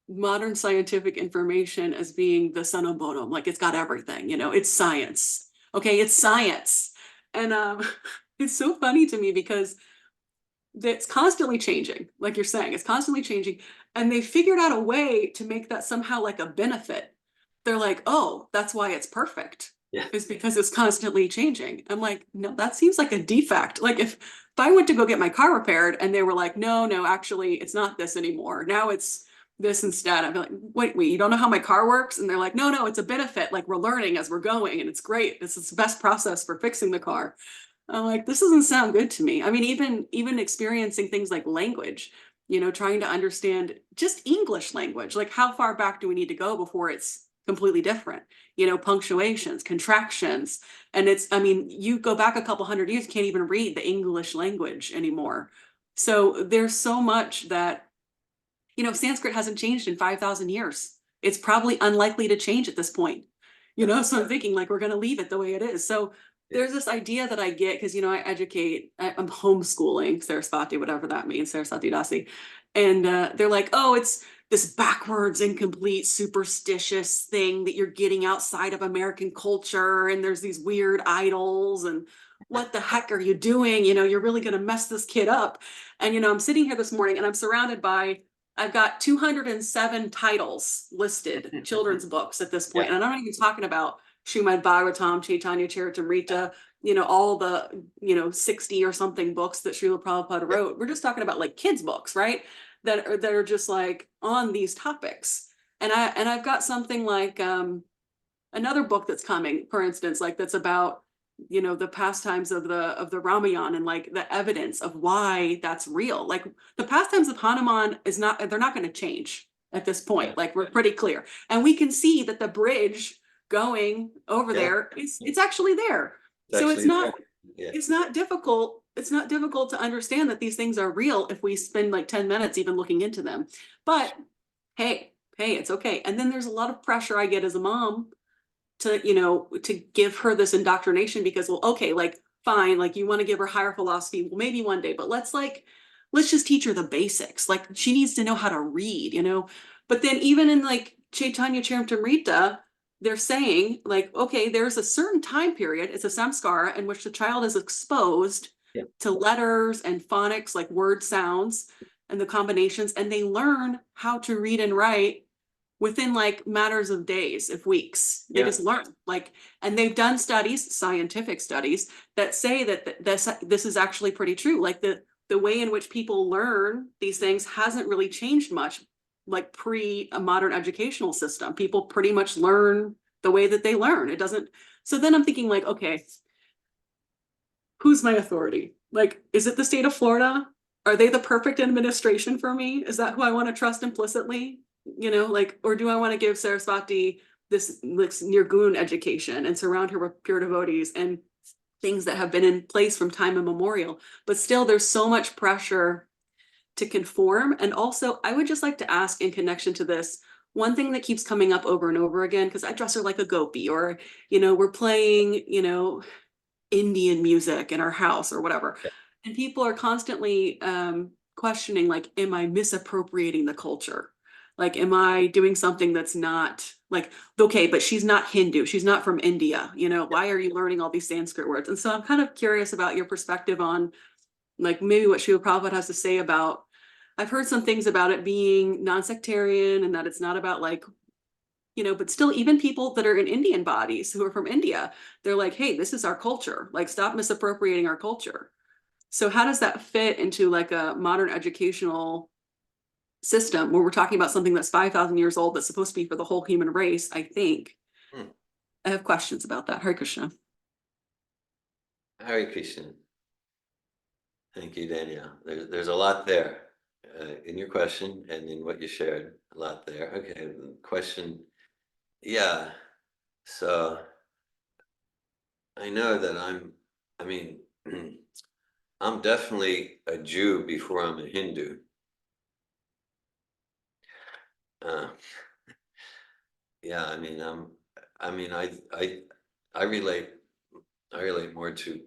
modern scientific information as being the sunum bonum, like it's got everything, it's science. Okay, it's science. And it's so funny to me because it's constantly changing, like you're saying, it's constantly changing. And they figured out a way to make that somehow like a benefit. They're like, oh, that's why it's perfect. Yeah. Is because it's constantly changing. I'm like, no, that seems like a defect. Like if I went to go get my car repaired and they were like, no, actually, it's not this anymore. Now it's this instead. I'd be like, wait, you don't know how my car works? And they're like, no, it's a benefit. Like we're learning as we're going, and it's great. This is the best process for fixing the car. I'm like, this doesn't sound good to me. I mean, even experiencing things like language, trying to understand just English language, like how far back do we need to go before it's completely different? Punctuations, contractions. And I mean, you go back a couple hundred years, you can't even read the English language anymore. So there's so much that, Sanskrit hasn't changed in 5,000 years. It's probably unlikely to change at this point. So I'm thinking like we're going to leave it the way it is. So there's this idea that I get because I'm homeschooling Saraswati, whatever that means, Saraswati Dasi. And they're like, oh, it's this backwards, incomplete, superstitious thing that you're getting outside of American culture. And there's these weird idols. And what the heck are you doing? You're really going to mess this kid up. And, I'm sitting here this morning and I'm surrounded by I've got 207 titles listed, children's books at this point. Yeah. And I'm not even talking about Srimad Bhagavatam, Chaitanya Charitamrita, all the, 60 or something books that Srila Prabhupada wrote. We're just talking about like kids' books, right? That are just like on these topics. And I've got something like another book that's coming, for instance, like that's about the pastimes of the Ramayana and like the evidence of why that's real. Like the pastimes of Hanuman they're not going to change at this point. Yeah. Like we're pretty clear. And we can see that the bridge going over Yeah. there it's actually there. So it's not difficult. It's not difficult to understand that these things are real if we spend like 10 minutes even looking into them. But hey, it's okay. And then there's a lot of pressure I get as a mom to give her this indoctrination because, well, okay, like fine, like you want to give her higher philosophy, well, maybe one day, but let's just teach her the basics. Like she needs to know how to read, but then even in like Chaitanya Charitamrita, they're saying like, okay, there's a certain time period, it's a samskara in which the child is exposed to letters and phonics, like word sounds and the combinations, and they learn how to read and write within like matters of days, if weeks. They just learn like, and they've done studies, scientific studies that say that this is actually pretty true. Like the way in which people learn these things hasn't really changed much, like pre a modern educational system. People pretty much learn the way that they learn. It doesn't. So then I'm thinking like, okay, who's my authority? Like, is it the state of Florida? Are they the perfect administration for me? Is that who I want to trust implicitly? Like, or do I want to give Saraswati this nirgun education and surround her with pure devotees and things that have been in place from time immemorial? But still, there's so much pressure to conform. And also, I would just like to ask in connection to this, one thing that keeps coming up over and over again, because I dress her like a gopi, or, we're playing, Indian music in our house or whatever. And people are constantly questioning, like, am I misappropriating the culture? Like, am I doing something that's not like, okay, but she's not Hindu. She's not from India. Why are you learning all these Sanskrit words? And so I'm kind of curious about your perspective on like maybe what Srila Prabhupada has to say about, I've heard some things about it being non-sectarian and that it's not about like, but still even people that are in Indian bodies who are from India, they're like, hey, this is our culture. Like, stop misappropriating our culture. So how does that fit into like a modern educational system where we're talking about something that's 5,000 years old that's supposed to be for the whole human race, I think. I have questions about that. Hare Krishna. Hare Krishna. Thank you, Danielle. There's a lot there in your question and in what you shared. A lot there. Okay, question. Yeah. So I know that I'm definitely a Jew before I'm a Hindu. Yeah, I relate more to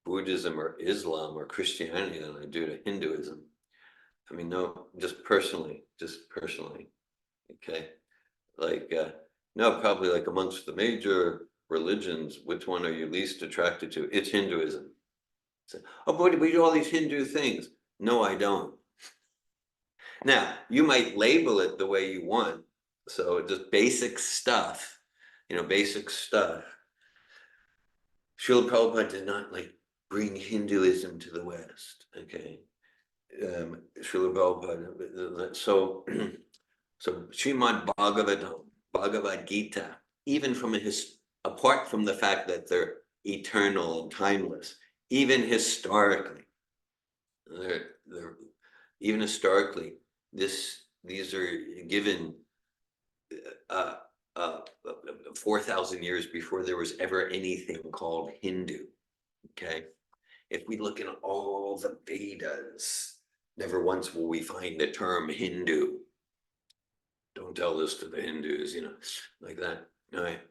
Buddhism or Islam or Christianity than I do to Hinduism. No, just personally. Okay, like, no, probably like amongst the major religions, which one are you least attracted to? It's Hinduism. So, oh, boy, we do all these Hindu things. No, I don't. Now, you might label it the way you want. So just basic stuff, basic stuff. Srila Prabhupada did not like bring Hinduism to the West. Okay. Srila Prabhupada, so Srimad Bhagavatam, Bhagavad Gita, even apart from the fact that they're eternal and timeless, even historically, they're even historically, these are given uh, uh, 4,000 years before there was ever anything called Hindu. Okay, if we look in all the Vedas, never once will we find the term Hindu. Don't tell this to the Hindus, like that. All right.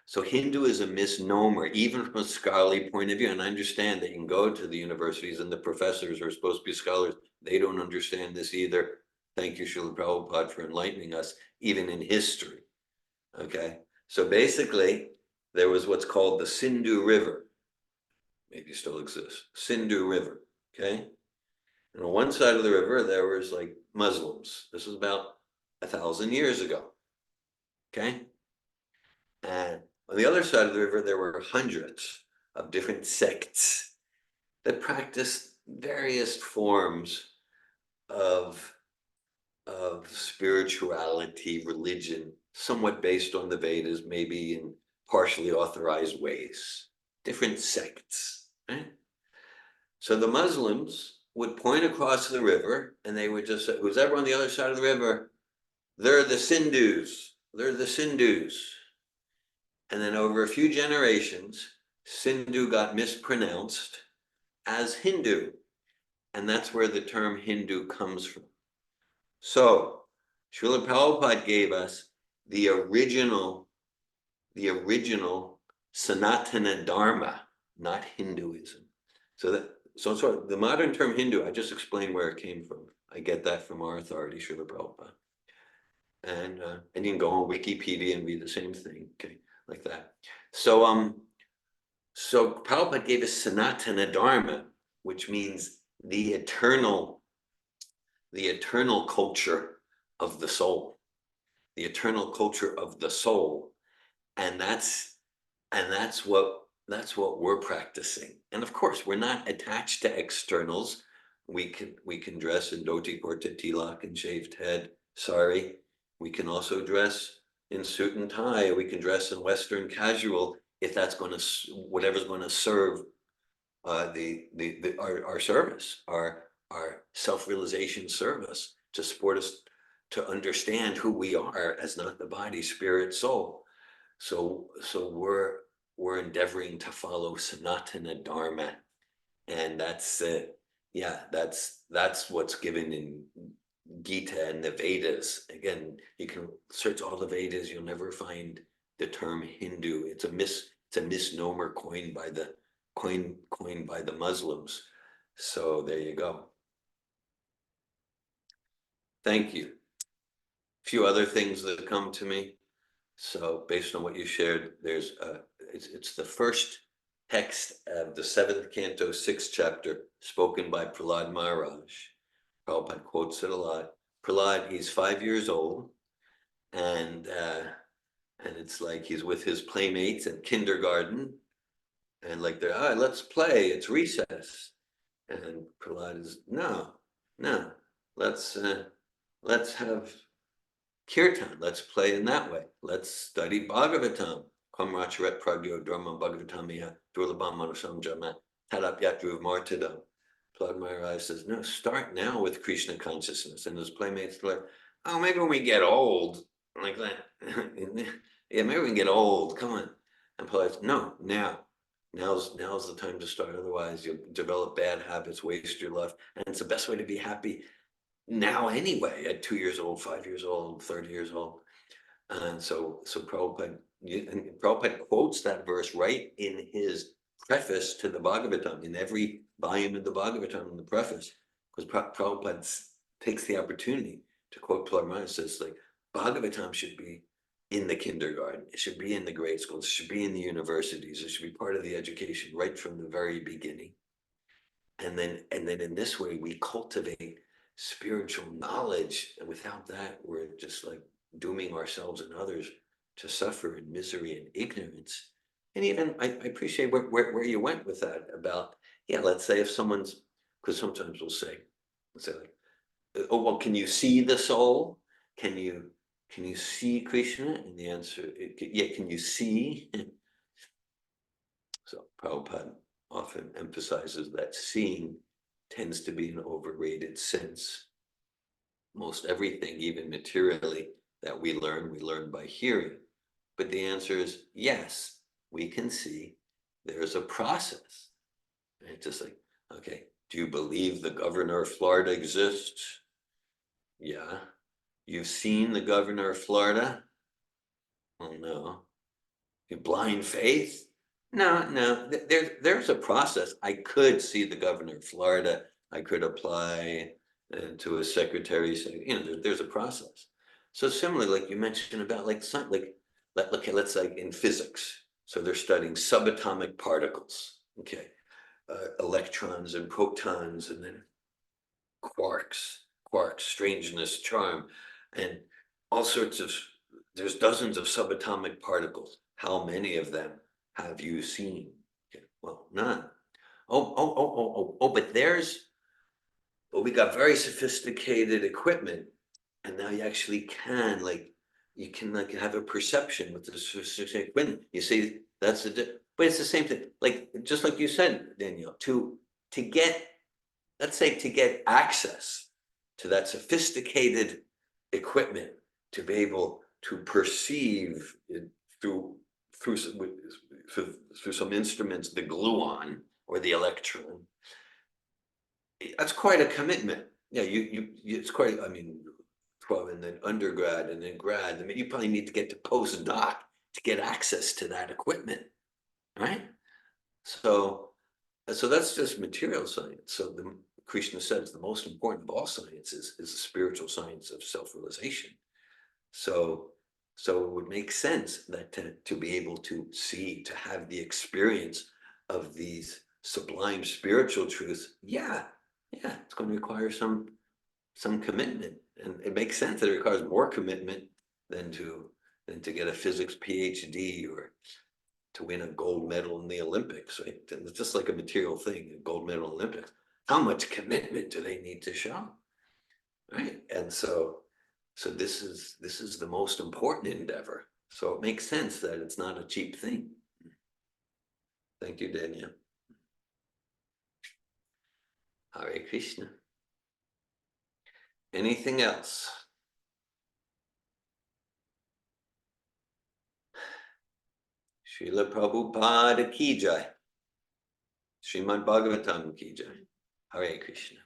So Hindu is a misnomer, even from a scholarly point of view. And I understand that you can go to the universities and the professors who are supposed to be scholars. They don't understand this either. Thank you, Srila Prabhupada, for enlightening us, even in history. Okay. So basically, there was what's called the Sindhu River. Maybe still exists. Sindhu River. Okay. And on one side of the river, there was like Muslims. This was about 1,000 years ago. Okay. And on the other side of the river, there were hundreds of different sects that practiced various forms of, of spirituality, religion, somewhat based on the Vedas, maybe in partially authorized ways. Different sects. Right? So the Muslims would point across the river and they would just say, who's ever on the other side of the river, they're the Sindhus. They're the Sindhus. And then over a few generations, Sindhu got mispronounced as Hindu. And that's where the term Hindu comes from. So Srila Prabhupada gave us the original Sanatana Dharma, not Hinduism. So the modern term Hindu, I just explained where it came from. I get that from our authority, Srila Prabhupada. And you can go on Wikipedia and read the same thing, okay, like that. So Prabhupada gave us Sanatana Dharma, which means the eternal culture of the soul, the eternal culture of the soul, and that's what we're practicing. And of course, we're not attached to externals. We can dress in dhoti kurta, tilak, and shaved head. Sorry, we can also dress in suit and tie. We can dress in Western casual if that's going to whatever's going to serve our service, our self-realization service, to support us to understand who we are as not the body, spirit, soul. So we're endeavoring to follow Sanatana Dharma, and that's what's given in Gita and the Vedas. Again, you can search all the Vedas, you'll never find the term Hindu. It's a misnomer coined by the Muslims. So there you go. Thank you. A few other things that come to me. So based on what you shared, there's it's the first text of the 7th canto, 6th chapter, spoken by Prahlad Maharaj. Prabhupada quotes it a lot. Prahlad, he's 5 years old, and it's like he's with his playmates in kindergarten, and like they're, let's play, it's recess. And Prahlad is, no, let's have kirtan, let's play in that way. Let's study Bhagavatam. Kamracharet Pragyo Dharma Bhagavatamiya Durlabam Manusamjama Tadapyat Dhruv Martadam. Prahlad Maharaj says, no, start now with Krishna consciousness. And his playmates are like, oh, maybe when we get old, like that. Yeah, maybe we can get old, come on. And Prahlad says, no, now's the time to start. Otherwise you'll develop bad habits, waste your life. And it's the best way to be happy now anyway, at 2 years old, 5 years old, 30 years old. And so Prabhupada quotes that verse right in his preface to the Bhagavatam, in every volume of the Bhagavatam, in the preface, because Prabhupada takes the opportunity to quote Prahlad Maharaj, says like, Bhagavatam should be in the kindergarten. It should be in the grade schools. It should be in the universities. It should be part of the education right from the very beginning. And then in this way, we cultivate spiritual knowledge. And without that, we're just like dooming ourselves and others to suffer in misery and ignorance. And even I appreciate where you went with that about, yeah, let's say if someone's, because sometimes we'll say like, oh, well, can you see the soul? Can you see Krishna? And the answer, yeah, can you see? So Prabhupada often emphasizes that seeing tends to be an overrated sense. Most everything, even materially, that we learn by hearing. But the answer is yes, we can see. There's a process. And it's just like, okay, do you believe the governor of Florida exists? Yeah. You've seen the governor of Florida? Oh no. You blind faith? No. There's a process. I could see the governor of Florida. I could apply to a secretary. There's a process. So similarly, like you mentioned about like okay, let's say in physics. So they're studying subatomic particles. Okay, electrons and protons, and then quarks, strangeness, charm, and all sorts of, there's dozens of subatomic particles. How many of them have you seen? Okay, well, none. But we got very sophisticated equipment, and now you actually can you can have a perception with the sophisticated equipment. You see, that's but it's the same thing. Like just like you said, Danielle, to get, let's say, to get access to that sophisticated equipment, to be able to perceive it through some instruments, the gluon or the electron, that's quite a commitment. Yeah, it's quite, I mean, 12 and then undergrad and then grad. I mean, you probably need to get to postdoc to get access to that equipment, right? So that's just material science. So Krishna says the most important of all sciences is the spiritual science of self-realization. So it would make sense that to be able to see, to have the experience of these sublime spiritual truths, yeah, it's going to require some commitment. And it makes sense that it requires more commitment than to get a physics PhD or to win a gold medal in the Olympics, right? And it's just like a material thing, a gold medal Olympics. How much commitment do they need to show, right? And so this is the most important endeavor. So it makes sense that it's not a cheap thing. Thank you, Daniel. Hare Krishna. Anything else? Srila Prabhupada ki jai. Srimad Bhagavatam ki jai. Hare Krishna.